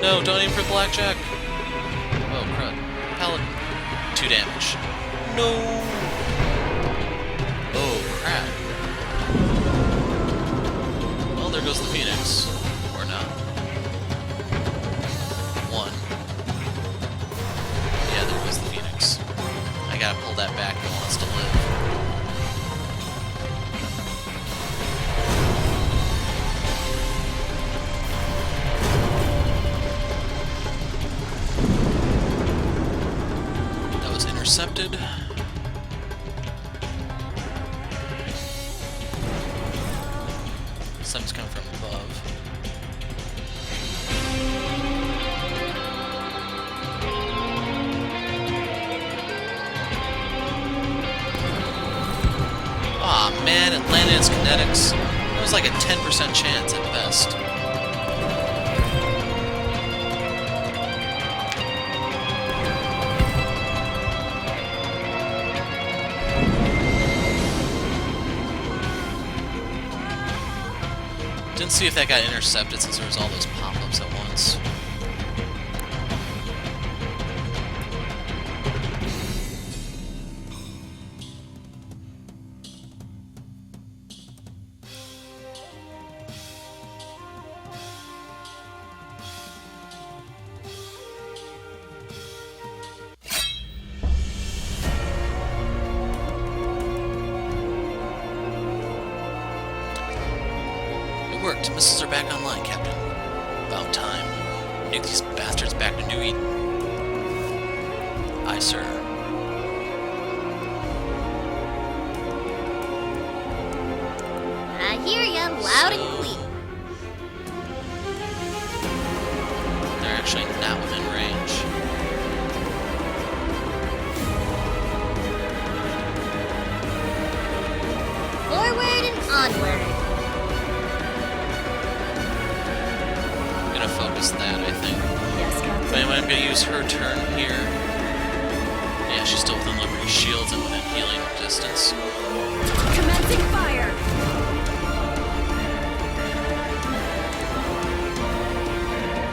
No, don't aim for blackjack. Oh, crud. Paladin. 2 damage. No! Oh, crap. Well, there goes the Phoenix. Or not. 1. Yeah, there goes the Phoenix. I gotta pull that back if it wants to live. That was intercepted. Something's coming from above. Aw, man, it landed its kinetics. It was like a 10% chance at best. Didn't see if that got intercepted since there was all those pop-ups at once. It worked. Missiles are back online, Captain. About time. Nuke these bastards back to New Eden. Aye, sir. I hear ya loud and clear. They're actually not within range. Forward and onward. I'm gonna focus that, I think. Yes, But Captain. anyway, I'm gonna use her turn here. Yeah, she's still within Liberty shields and within healing distance. Commencing fire!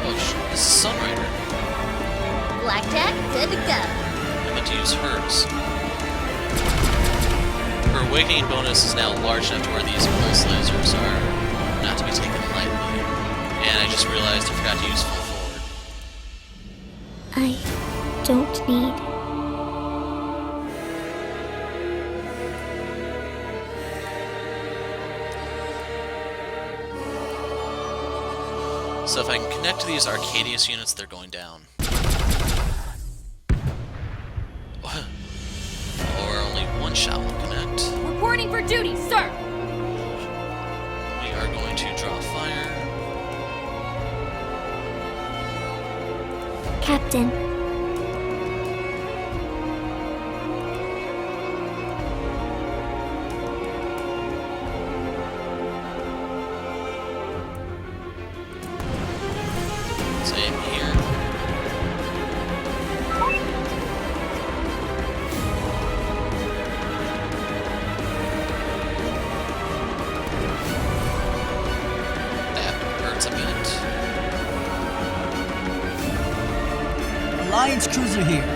Oh, this is Sunrider. Blackjack, good to go. I meant to use hers. Her awakening bonus is now large enough to where these pulse lasers are not to be taken lightly. And I just realized I forgot to use full forward. I don't need. So if I can connect to these Arcadius units, they're going down. Or only one shot will connect. Reporting for duty, sir! We are going to draw fire. Captain. Same here. That hurts a bit. Alliance cruiser here.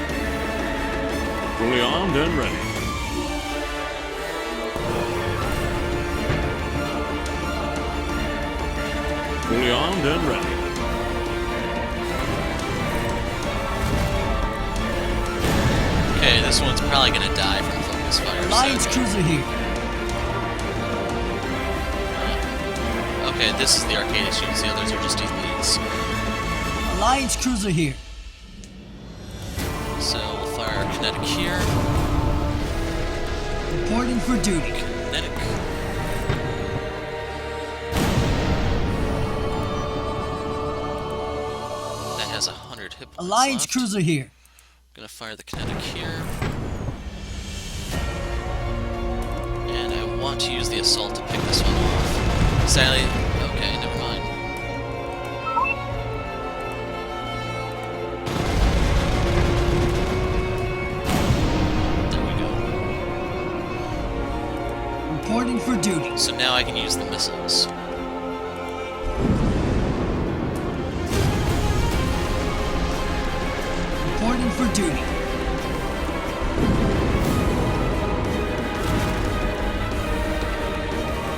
Fully armed and ready. Fully armed and ready. Okay, this one's probably gonna die from focus fire. Alliance so- cruiser here. Okay, this is the Arcadius units, the others are just elites. Alliance cruiser here. So we'll fire our kinetic here. Reporting for duty. Kinetic. That has 100 hit points Alliance left. cruiser here. Gonna fire the kinetic here. And I want to use the assault to pick this one off. Sadly, okay, never mind. There we go. Reporting for duty. So now I can use the missiles. Reporting for duty.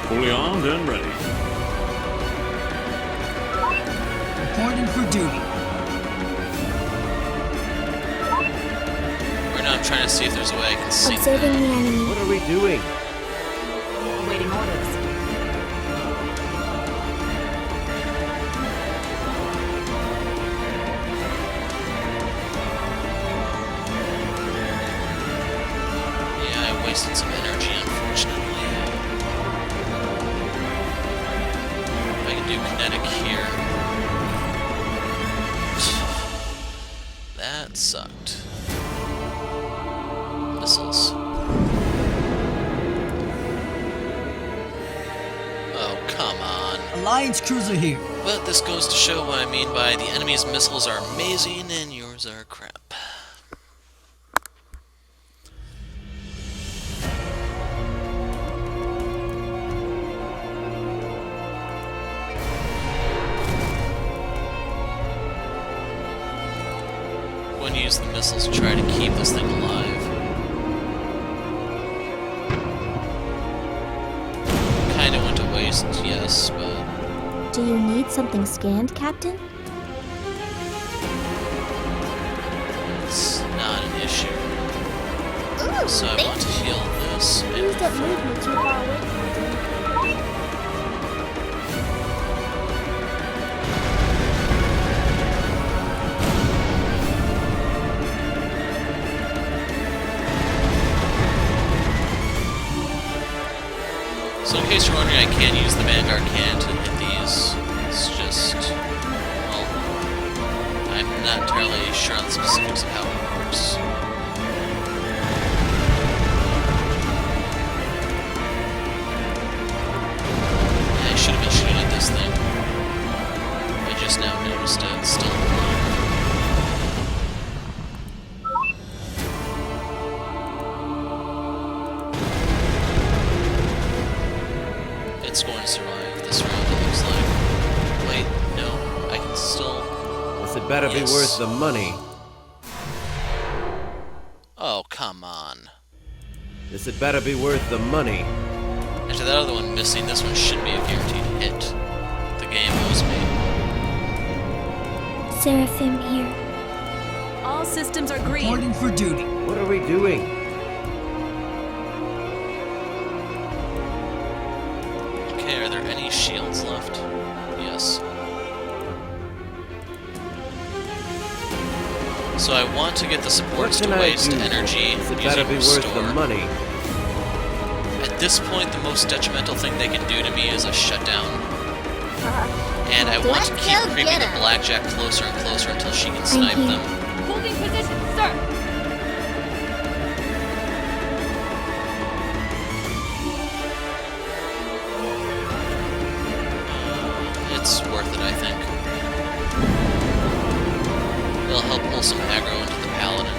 Fully armed and ready. Reporting for duty. Right now I'm trying to see if there's a way I can see. Observing the enemy. What are we doing? Awaiting orders. Yeah, I wasted some energy, unfortunately. I can do kinetic here. That sucked. Missiles. Oh, come on. Alliance cruiser here. But this goes to show what I mean by the enemy's missiles are amazing and yours are crap. When you use the missiles to try to keep this thing alive. Kinda went to waste, yes, but Do you need something scanned, Captain? it's not an issue. Ooh, So I want to heal this. Please don't move me too far away, Captain. So in case you're wondering, I can use the Vanguard cannon to hit these. It's just, well, I'm not entirely sure on the specifics of how it works. I should have been shooting at this thing. I just now noticed it. It's still alive. It's going to survive this round, it looks like. Wait, no, I can still... This had better be Yes. worth the money. Oh, come on. This had better be worth the money. After that other one missing, this one should be a guaranteed hit. The game owes me. Seraphim here. All systems are green. Reporting for duty. What are we doing? Okay, are there any shields left? Yes. So I want to get the What supports to can I waste do? energy This had better using be worth the restore. money. At this point, the most detrimental thing they can do to me is a shutdown. And I want to Let's keep go creeping get the her. Blackjack closer and closer until she can snipe here. them. Holding position, sir. It's worth it, I think. It'll help pull some aggro into the Paladin.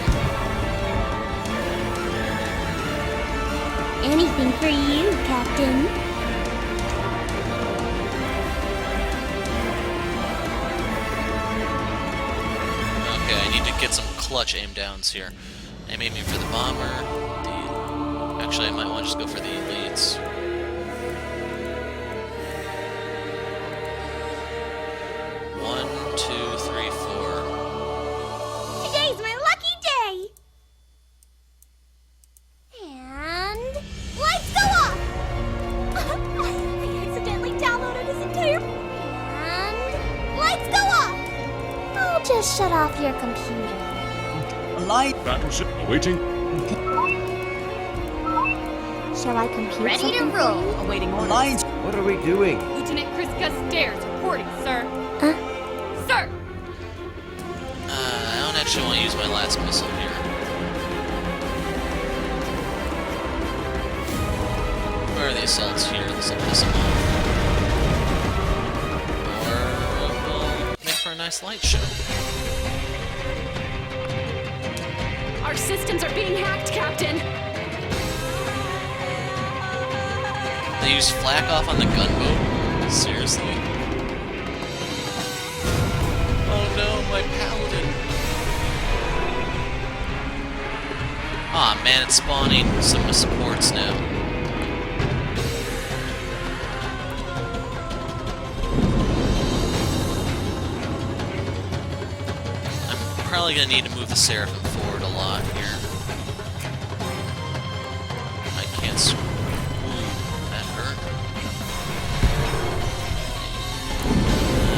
Anything for you, Captain. Okay, I need to get some clutch aim downs here. I'm aiming for the bomber. Actually, I might want to just go for the elites. One, two, three, four. Today's my lucky day! And... lights go off! I accidentally downloaded his entire... And... lights go off! I'll just shut off your computer. Alliance. Battleship awaiting. Shall I compute Ready to something for roll. you? Awaiting orders. Alliance. What are we doing? Lieutenant Chris Gus Stairs reporting, sir. Huh? Sir! I don't actually want to use my last missile here. Where are the assaults here? This will piss them off. Or we'll make for a nice light show. Our systems are being hacked, Captain. The They use flak off on the gunboat? Seriously? Oh no, my paladin. Aw man, it's spawning some supports now. I'm probably gonna need to move the Seraphim forward a lot here. I can't Ooh, that hurt.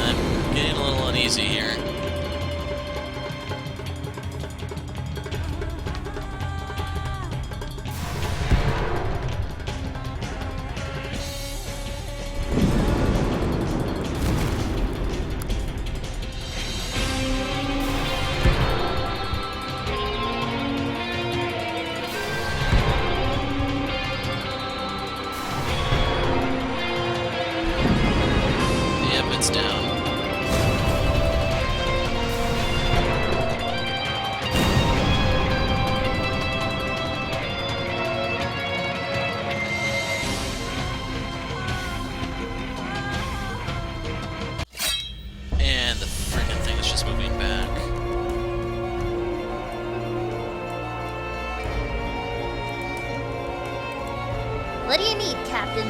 I'm getting a little uneasy here. Down. And the freaking thing is just moving back. What do you need, Captain?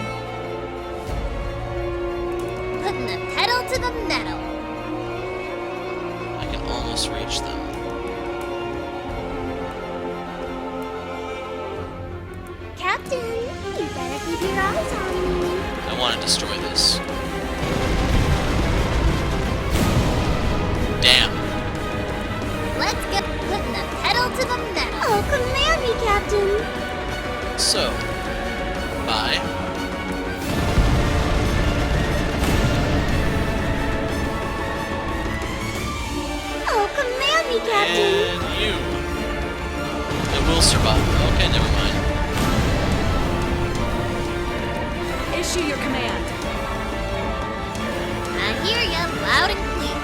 Putting the pedal to the metal. I can almost reach them. Captain, you better keep your eyes on me. I want to destroy this. Damn. Let's get putting the pedal to the metal. Oh, command me, Captain. So, bye. Oh, command me, Captain. And you. It will survive. Okay, never mind. Issue your command. I hear ya loud and clear.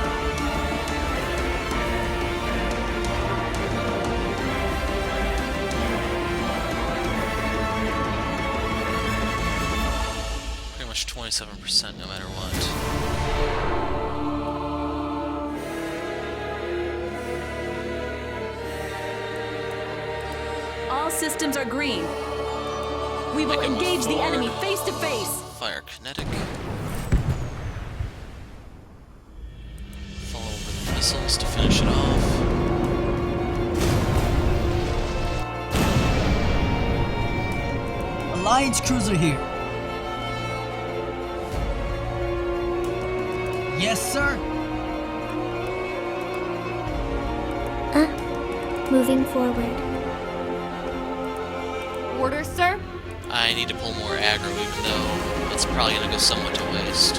Pretty much 27% no matter what. All systems are green. We will I can move engage the forward. enemy face to face. Fire kinetic. Fall over the missiles to finish it off. Alliance cruiser here. Yes, sir. Moving forward. Orders, sir? I need to pull more aggro even though it's probably going to go somewhat to waste.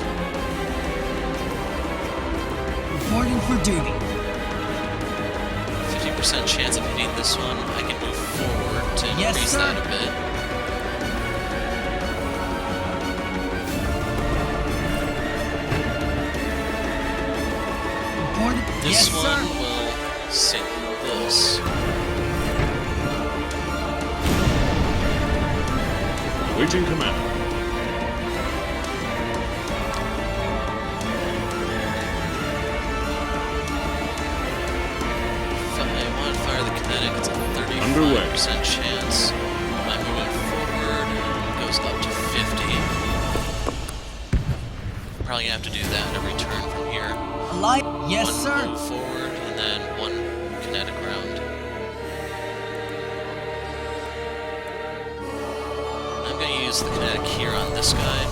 Reporting for duty. 50% chance of hitting this one. I can move forward to Yes, increase sir. that a bit. Reporting. This Yes, one sir. will sink this. Awaiting command. I want to fire the kinetic. It's a 35% Underway. chance. I'm moving forward. It goes up to 50. Probably gonna have to do that every turn from here. Alliance. Yes, One sir. move forward and then one kinetic round. I'm gonna use the kinetic here on this guy.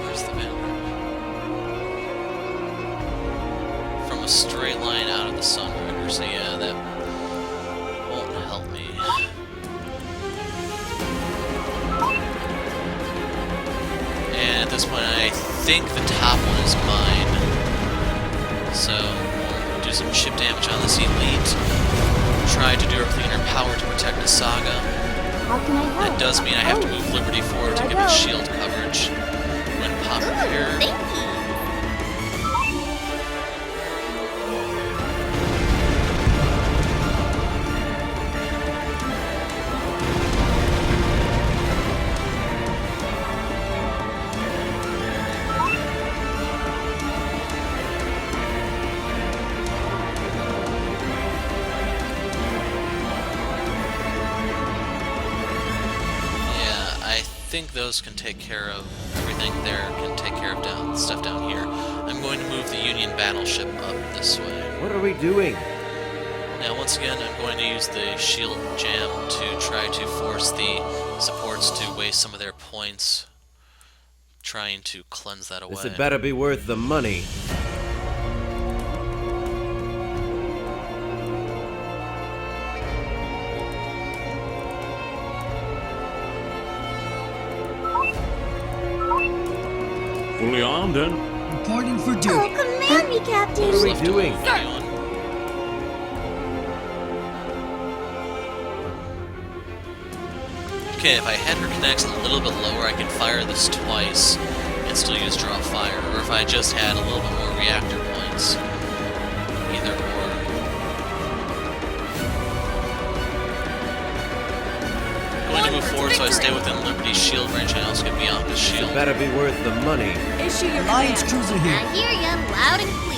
Where's the Vanguard? From a straight line out of the Sunrider, so yeah, that won't help me. And at this point, I think the top one is mine. So, we'll do some chip damage on this elite. Try to do everything in our power to protect the Saga. How can I help? It does mean I have to move Liberty forward to Here I give it go. shield coverage. When pop repair. Thank you. Yeah, I think those can take care of everything there, can take care of stuff down here. I'm going to move the Union battleship up this way. What are we doing? Now, once again, I'm going to use the shield jam to try to force the supports to waste some of their points, trying to cleanse that away. This had better be worth the money. Fully armed and Reporting for Oh, duty. command me, Captain. What are we Left to doing? move anyone. Okay, if I had her connects a little bit lower, I could fire this twice and still use draw fire. Or if I just had a little bit more reactor points. Either or. Going to move forward so I stay within Liberty's shield range and I also get Bianca's shield. Better be worth the money. Issue your Alliance command. cruiser here. I hear ya loud and clear.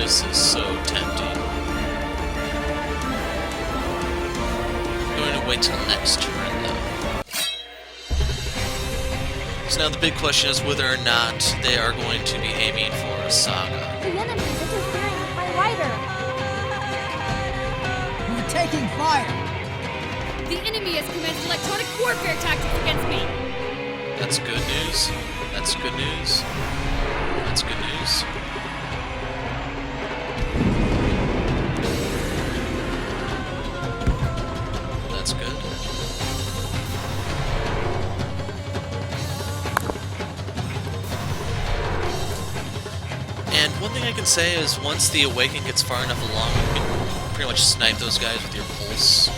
This is so tempting. I'm going to wait till next turn, though. So now the big question is whether or not they are going to be aiming for a saga. The enemy is interfering with my rider. We're taking fire. The enemy has commenced electronic warfare tactics against me. That's good news. That's good news. That's good news. That's good. And one thing I can say is once the Awaken gets far enough along, you can pretty much snipe those guys with your pulse.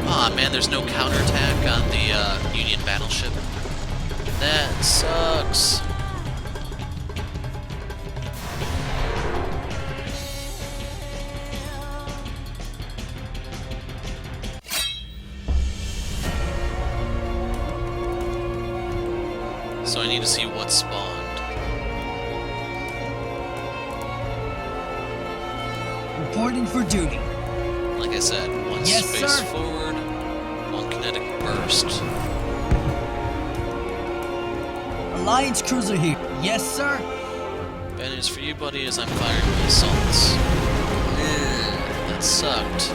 Aw, man, there's no counterattack on the Union battleship. That sucks. So I need to see what spawned. Reporting for duty. Like I said, one Yes, space sir. forward, one kinetic burst. Alliance cruiser here. Yes, sir. Bad news for you, buddy, is I'm firing my assaults. That sucked.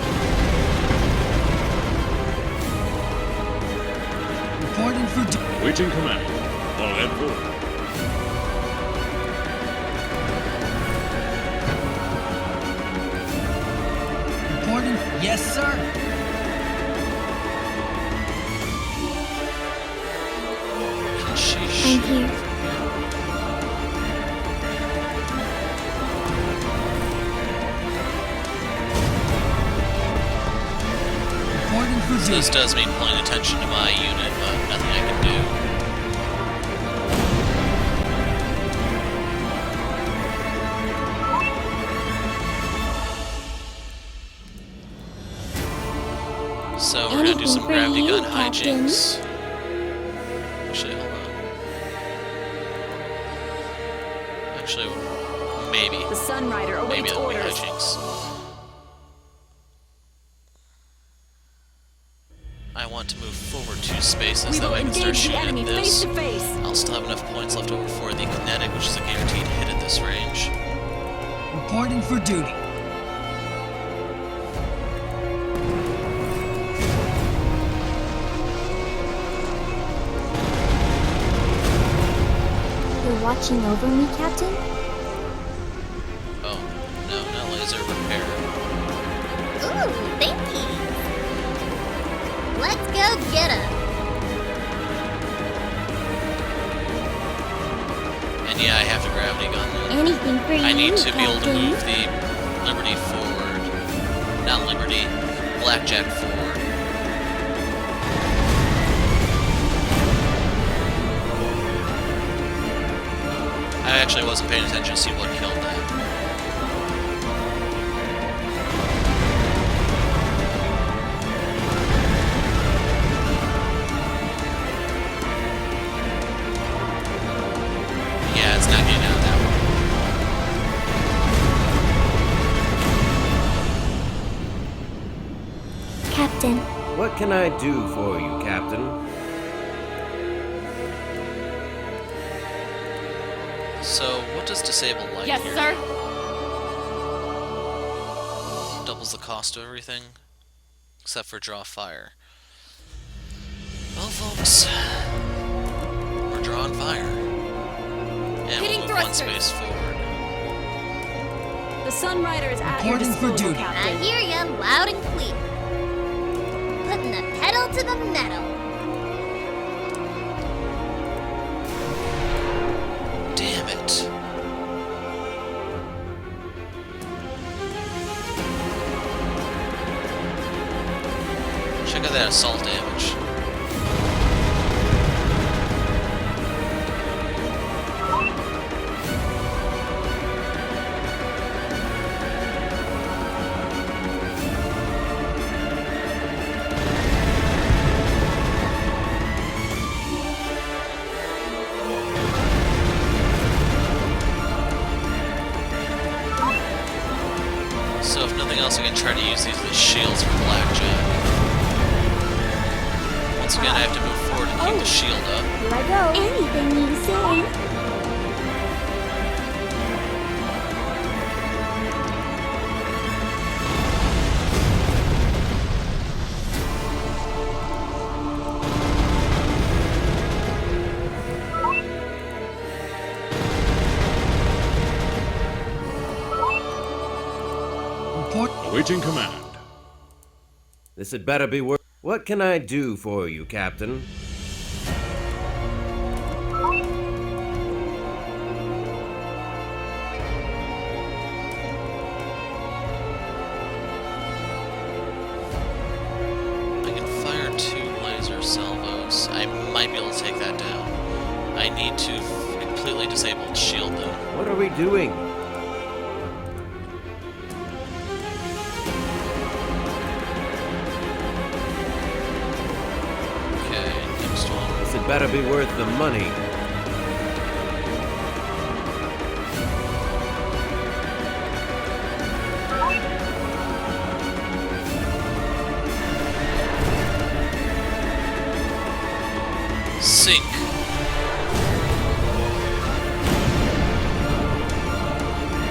Reporting for duty. waiting command. All head forward. Reporting. Yes, sir. Can she I'm shoot? here. Reporting for So this duty. does mean pulling attention to my unit, but nothing I can do. So we're gonna do some Anything for gravity you, gun Captain. hijinks. Actually, hold on. Actually, maybe. The Sunrider Maybe awaits that'll be orders. hijinks. I want to move forward 2 spaces, We that will way I can start engage the shooting enemy at face this. to face. I'll still have enough points left over for the kinetic, which is a guaranteed hit at this range. Reporting for duty. You're watching over me, Captain? Oh, no, not laser repair. Ooh, thank you. Let's go get him. And yeah, I have to gravity gun them. Anything for you, I need to be able to Captain. move the Liberty forward. not Liberty, Blackjack forward. I actually wasn't paying attention to see what killed that. Yeah, it's not getting out of that one. Captain, What can I do for you, Captain? So, what does disable light Yes, here? sir. Doubles the cost of everything, except for draw fire. Well, folks, we're drawing fire. And Hitting we'll move one thrusters. space forward. The Sunrider is at your Reporting for disposal, duty. I Captain. hear ya loud and clear. Putting the pedal to the metal. Damn it. Check out that assault damage. So if nothing else, I can try to use these as shields for Blackjack. Once again, I have to move forward and keep the shield up. here I go. Anything you say. Report. Awaiting command. This had better be worth. What can I do for you, Captain? I can fire 2 laser salvos. I might be able to take that down. I need to completely disable the shield though. What are we doing? Okay, next one. This had better be worth the money. Sink.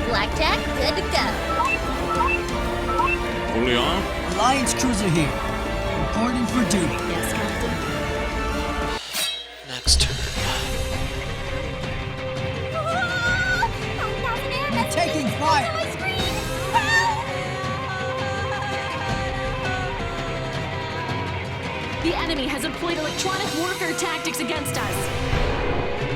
Blackjack, good to go. Fully armed. Alliance cruiser here. Reporting for duty. Yes, Captain. Next turn. We're taking fire. The enemy has employed electronic warfare tactics against us.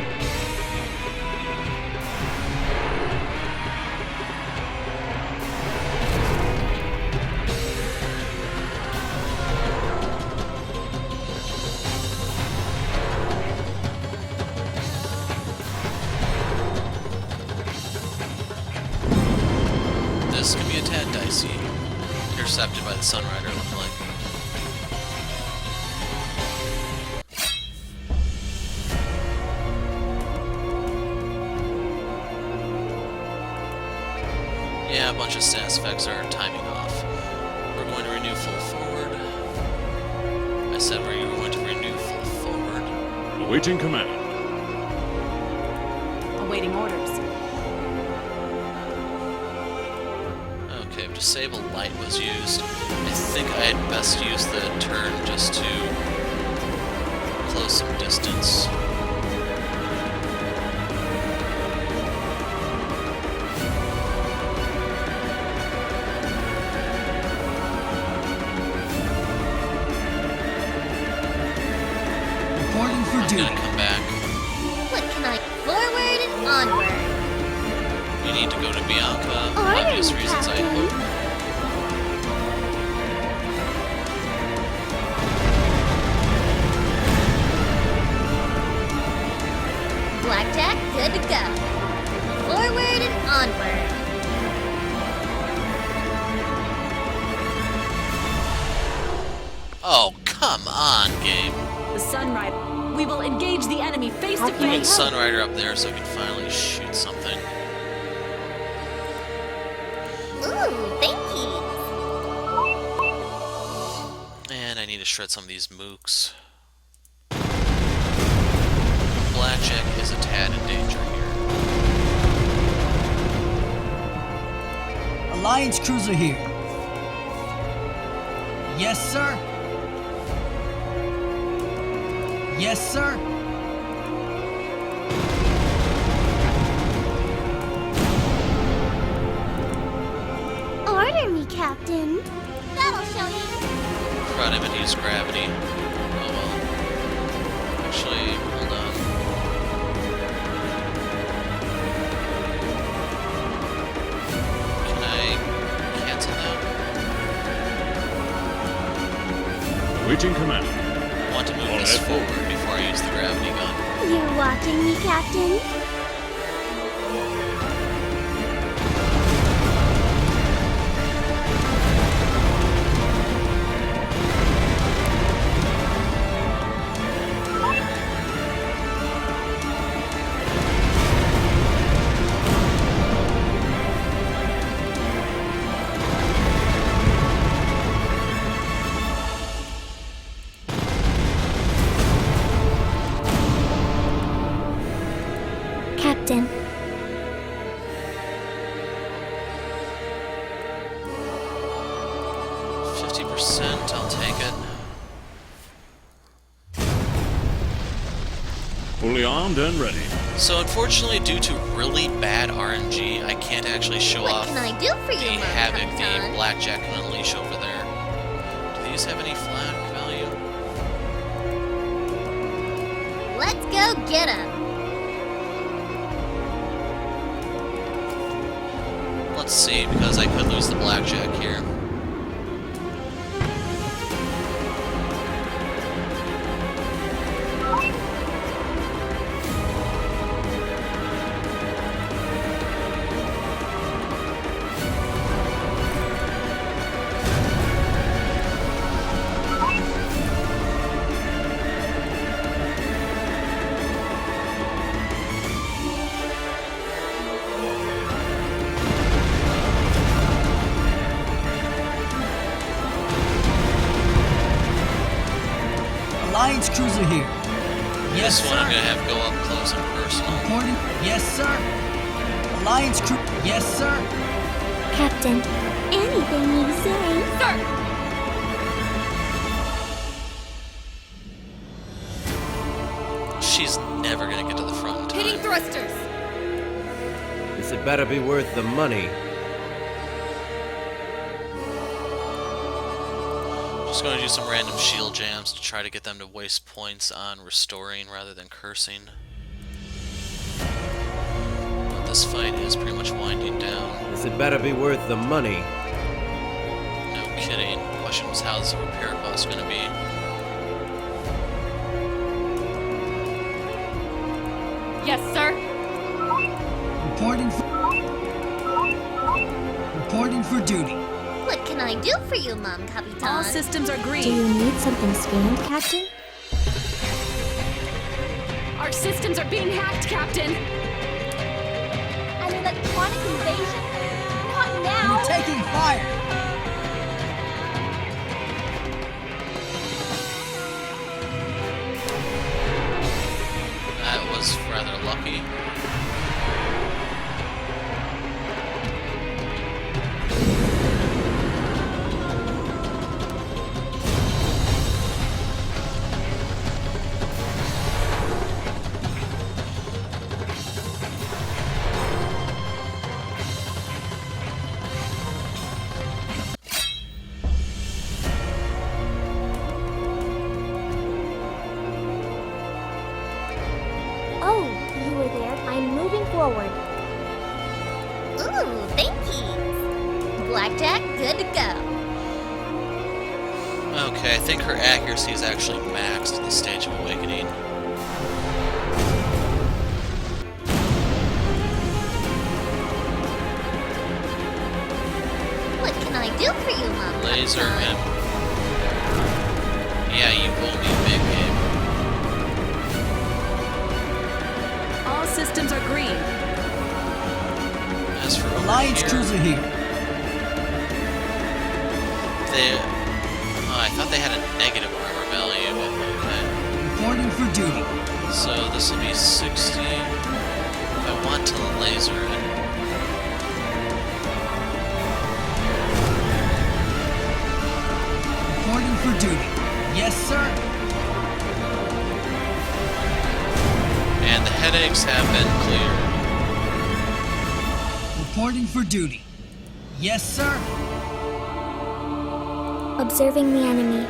This could be a tad dicey. Intercepted by the Sunrider, look like. Yeah, a bunch of status effects are timing off. We're going to renew full forward. I said we're going to renew full forward. Awaiting command. Awaiting orders. Okay, if disable light was used, I think I had best use the turn just to close some distance. Reporting for I'm duty. gonna come back. What can I? Forward and onward. You need to go to Bianca. Orders, Obvious reasons, I Captain. hope. good to go. Forward and onward. Oh, come on, game. The Sunrider. We will engage the enemy face to Put face. Sunrider up there so we can finally shoot something. Ooh, thank you. And I need to shred some of these mooks. Blackjack is a tad in danger here. Alliance cruiser here. Yes, sir. Yes, sir. Order me, Captain. That'll show you. Crud, I meant to use gravity. Oh well. Actually, hold on. Can I cancel that? Awaiting command. I want to move this forward before I use the gravity gun. You're watching me, Captain? Captain. I'll take it. Fully armed and ready. So unfortunately, due to really bad RNG, I can't actually show What off can I do for the you, Havok the Capitan? Blackjack can unleash over there. Do these have any flag value? Let's go get him. Let's see, because I could lose the Blackjack here. Alliance cruiser here. Yes, This one I'm sir. gonna have go up close and personal. Reporting. Yes, sir. Alliance crew. Yes, sir. Captain, anything you say. Sir! She's never gonna get to the front in time. Hitting thrusters! This had better be worth the money. Just gonna do some random shield jams to try to get them to waste points on restoring rather than cursing. But this fight is pretty much winding down. This had better be worth the money. No kidding. Question was, how's the repair cost gonna be? Yes, sir! Reporting for duty. What can I do for you, Mom Capitan? All systems are Do green. you need something scanned, Captain? Our systems are being hacked, Captain. An electronic invasion? Not now! We're taking fire. That was rather lucky. Oh, you were there. I'm moving forward. Ooh, thank you. Blackjack, good to go. Okay, I think her accuracy is actually maxed at the stage of awakening. laser him. Yeah, you owe me big game. All systems are green. As for over Alliance here, cruiser here. I thought they had a negative armor value, but okay. Reporting for duty. So this will be 60. If I want to laser it. Reporting for duty. Yes, sir. And the headaches have been cleared. Reporting for duty. Yes, sir. Observing the enemy.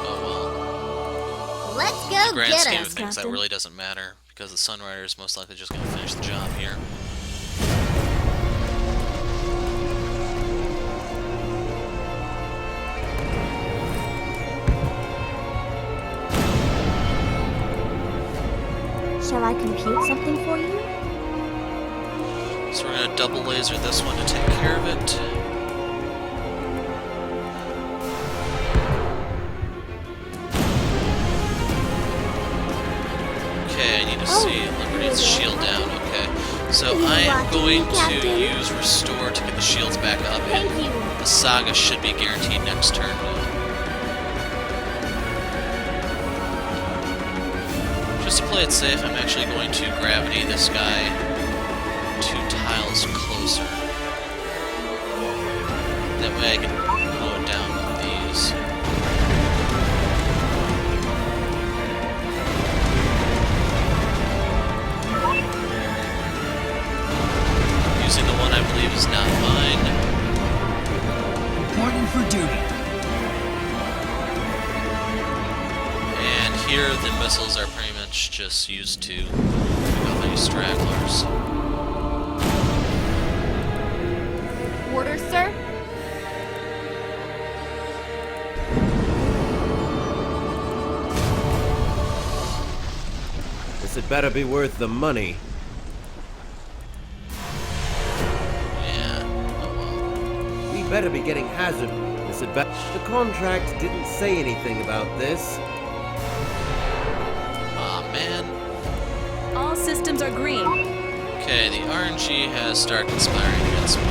Oh well. Let's In go the grand get scheme us, of things, that Captain. really doesn't matter, because the Sunrider is most likely just going to finish the job here. Shall I compute something for you? So we're going to double laser this one to take care of it. Okay, I need to see Liberty's shield down. Okay, so I am going to use Restore to get the shields back up, and Thank you. the Saga should be guaranteed next turn. Just to play it safe, I'm actually going to gravity this guy 2 tiles closer. That way I can mow it down with these. Using the one I believe is not mine. Reporting for duty. And here the missiles are pretty much just used to pick up any stragglers. Orders, sir? This had better be worth the money. Yeah, oh well. We better be getting hazard. This had better. The contract didn't say anything about this. Aw, man. All systems are green. Okay, the RNG has started conspiring against me.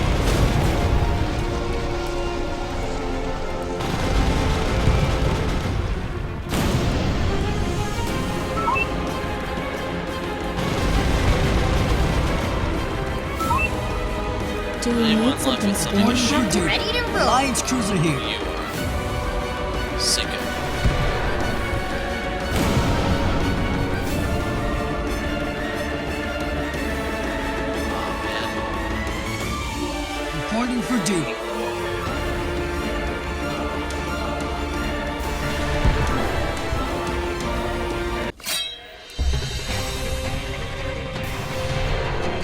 Do you Anyone need left something with something to special? shoot? Duty. Ready to roll. Alliance cruiser here. You are sinking. Aw, man. Reporting for duty.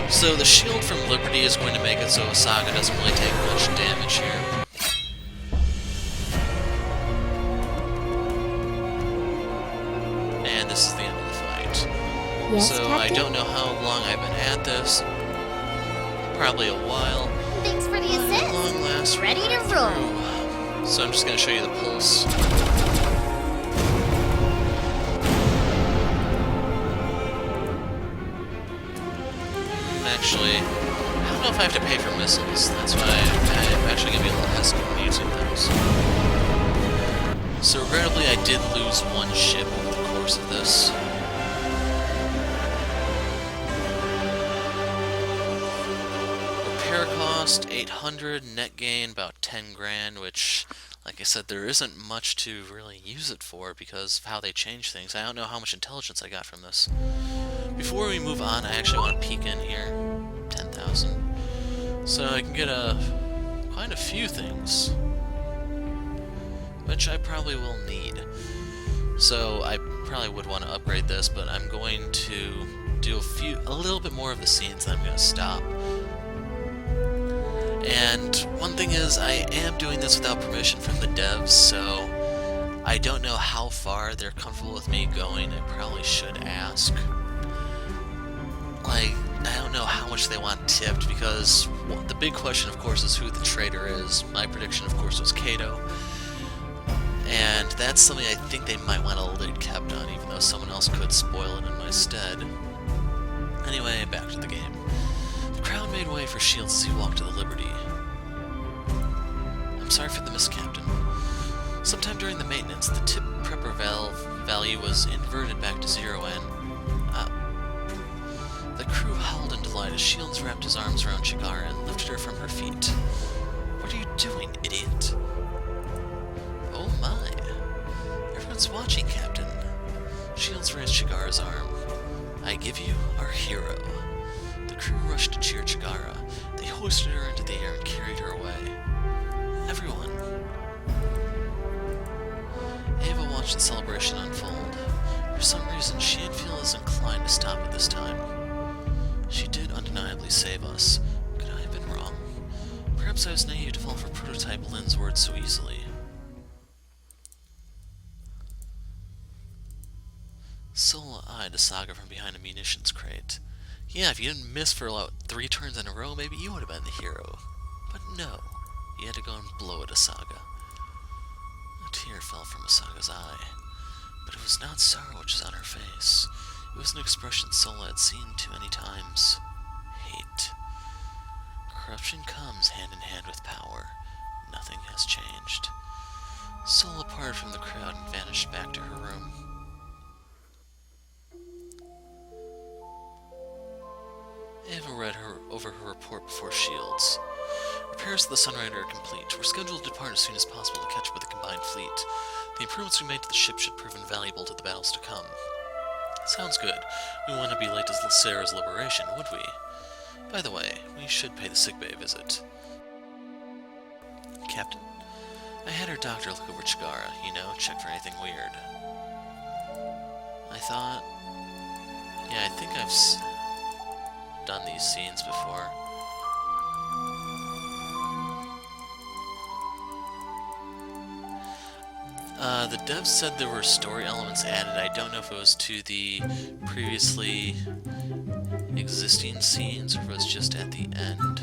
So the shield from Liberty is going to make it so Saga doesn't really take much damage here. And this is the end of the fight. Yes, So Captain? I don't know how long I've been at this. Probably a while. Thanks for the But at long assist. last, we're Ready to going roll. through. So I'm just going to show you the pulse. Actually, I don't know if I have to pay for missiles. That's why I'm actually going to be a little hesitant when using those. So regrettably, I did lose one ship over the course of this. Repair cost 800, net gain about 10 grand, which, like I said, there isn't much to really use it for because of how they change things. I don't know how much intelligence I got from this. Before we move on, I actually want to peek in here. 10,000. So I can get quite a few things, which I probably will need. So I probably would want to upgrade this, but I'm going to do a little bit more of the scenes, then I'm going to stop. And one thing is, I am doing this without permission from the devs, so I don't know how far they're comfortable with me going. I probably should ask. Like, I don't know how much they want tipped, because the big question, of course, is who the traitor is. My prediction, of course, was Kato. And that's something I think they might want a lid kept on, even though someone else could spoil it in my stead. Anyway, back to the game. The crowd made way for Shields as he walked to the Liberty. I'm sorry for the miss, Captain. Sometime during the maintenance, the tip prepper value was inverted back to 0 and... The crew howled in delight as Shields wrapped his arms around Chigara and lifted her from her feet. What are you doing, idiot? Oh my. Everyone's watching, Captain. Shields raised Chigara's arm. I give you our hero. The crew rushed to cheer Chigara. They hoisted her into the air and carried her away. Everyone. Ava watched the celebration unfold. For some reason, she didn't feel as inclined to stop at this time. She did undeniably save us. Could I have been wrong? Perhaps I was naive to fall for prototype Lynn's words so easily. Sola eyed Asaga from behind a munitions crate. Yeah, if you didn't miss for about 3 turns in a row, maybe you would have been the hero. But no, you had to go and blow at Asaga. A tear fell from Asaga's eye, but it was not sorrow which was on her face. It was an expression Sola had seen too many times. Hate. Corruption comes hand in hand with power. Nothing has changed. Sola parted from the crowd and vanished back to her room. Ava read over her report before Shields. Repairs to the Sunrider are complete. We're scheduled to depart as soon as possible to catch up with the combined fleet. The improvements we made to the ship should prove invaluable to the battles to come. Sounds good. We wouldn't want to be late to Sarah's liberation, would we? By the way, we should pay the sickbay visit. Captain, I had our doctor look over Chigara, check for anything weird. I thought... Yeah, I think I've done these scenes before. The devs said there were story elements added. I don't know if it was to the previously existing scenes or if it was just at the end.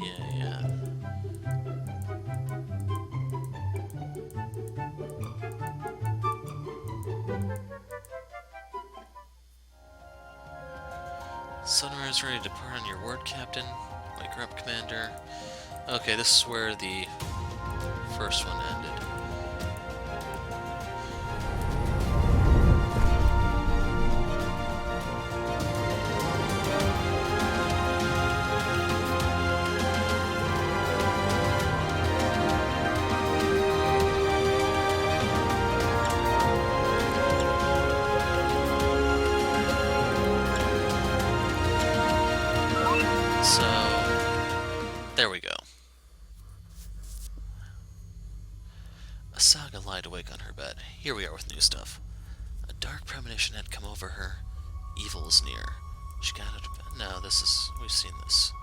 Yeah. Sunrider's ready to depart on your word, Captain. Wake her up, Commander. Okay, this is where the first one ended. So, there we go. Asaga lied awake on her bed. Here we are with new stuff. A dark premonition had come over her. Evil is near. She got out of bed. No, we've seen this.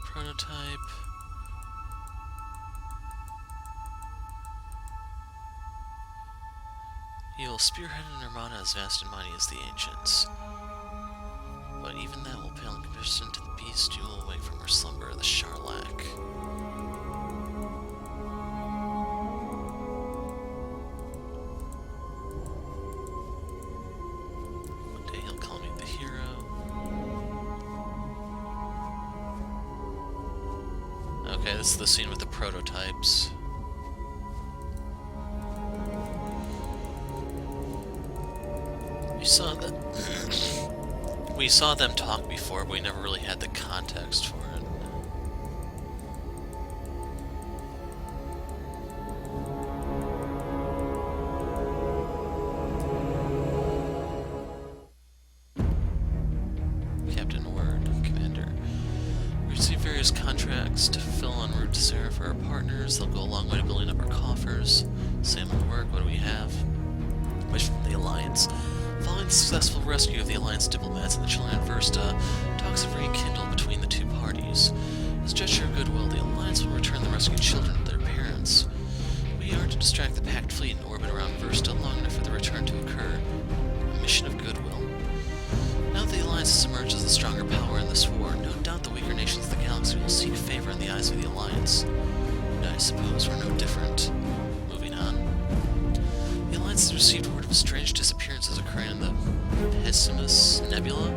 Prototype. He will spearhead an armada as vast and mighty as the ancients. But even that will pale in comparison to the beast you will awake from her slumber, the Charlac. One day he'll call me the hero. Okay, this is the scene with the prototypes. We saw them talk before, but we never really had the context for it. Captain Word, Commander. We received various contracts to fulfill en route to Sarah for our partners. They'll go a long way to building up our coffers. Same old work, what do we have? Wish from the Alliance. Following the successful rescue of the Alliance diplomats and the children at Versta, talks have rekindled between the two parties. As a gesture of goodwill, the Alliance will return the rescued children to their parents. We are to distract the Pact fleet in orbit around Versta long enough for the return to occur. A mission of goodwill. Now that the Alliance has emerged as the stronger power in this war, no doubt the weaker nations of the galaxy will seek favor in the eyes of the Alliance. And I suppose we're no different. Moving on. The Alliance has received word of strange disappearances occurring in the Pessimus Nebula.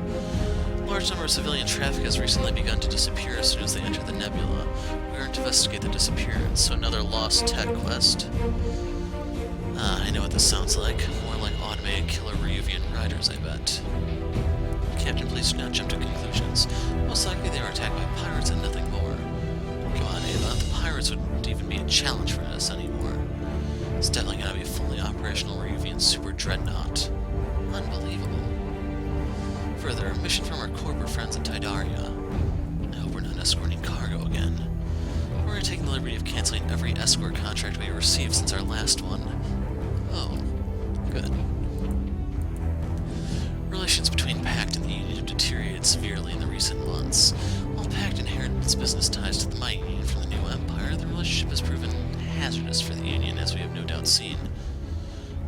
A large number of civilian traffic has recently begun to disappear as soon as they enter the nebula. We are to investigate the disappearance, so another lost tech quest. I know what this sounds like. More like automated killer Ryuvian riders, I bet. Captain, please do not jump to conclusions. Most likely they are attacked by pirates and nothing more. Come on, Ava, the pirates wouldn't even be a challenge for us anymore. It's definitely gonna be a fully operational Ryuvian super dreadnought. Unbelievable. Further, a mission from our corporate friends in Tidaria. I hope we're not escorting cargo again. We're taking the liberty of canceling every escort contract we received since our last one. Oh, good. Relations between Pact and the Union have deteriorated severely in the recent months. While Pact inherited its business ties to the Mighty Union from the new Empire, the relationship has proven hazardous for the Union, as we have no doubt seen.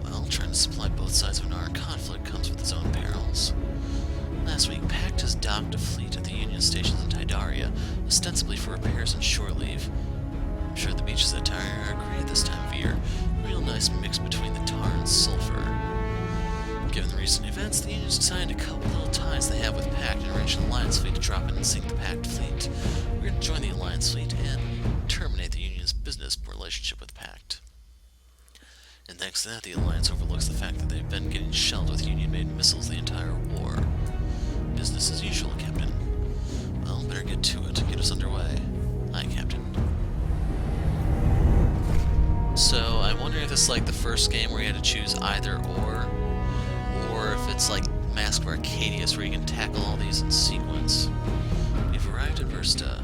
Well, trying to supply both sides of an armed conflict comes with its own perils. Last week, Pact has docked a fleet at the Union stations in Tidaria, ostensibly for repairs and shore leave. I'm sure the beaches at Tidaria are great at this time of year. A real nice mix between the tar and sulfur. Given the recent events, the Union's decided to cut what little ties they have with Pact and arrange an Alliance fleet to drop in and sink the Pact fleet. We're to join the Alliance fleet and terminate the Union's business relationship with Pact. And thanks to that, the Alliance overlooks the fact that they've been getting shelled with Union-made missiles the entire war. Business as usual, Captain. Well, better get to it. Get us underway. Aye, Captain. So, I wonder if this is like the first game where you had to choose either or if it's like Mask of Arcadius where you can tackle all these in sequence. We've arrived at Versta.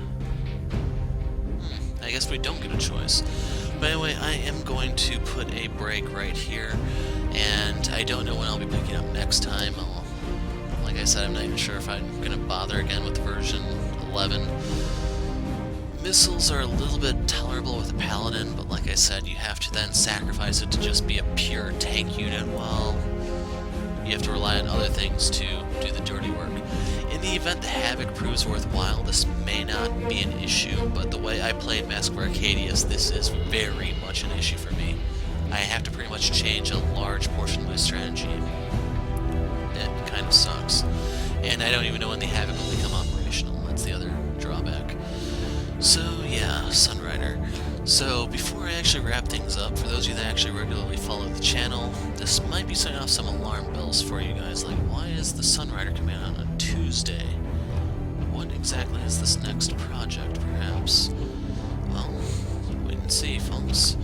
I guess we don't get a choice. But anyway, I am going to put a break right here, and I don't know when I'll be picking up next time. Like I said, I'm not even sure if I'm going to bother again with version 11. Missiles are a little bit tolerable with a Paladin, but like I said, you have to then sacrifice it to just be a pure tank unit while you have to rely on other things to do the dirty work. In the event the Havok proves worthwhile, this may not be an issue, but the way I played Mask of Arcadius, this is very much an issue for me. I have to pretty much change a large portion of my strategy. It kind of sucks. And I don't even know when the Havok will become operational. That's the other drawback. So, yeah, Sunrider. So, before I actually wrap things up, for those of you that actually regularly follow the channel, this might be setting off some alarm bells for you guys, like, why is the Sunrider coming out on a Tuesday? What exactly is this next project, perhaps? Well, wait and see, folks.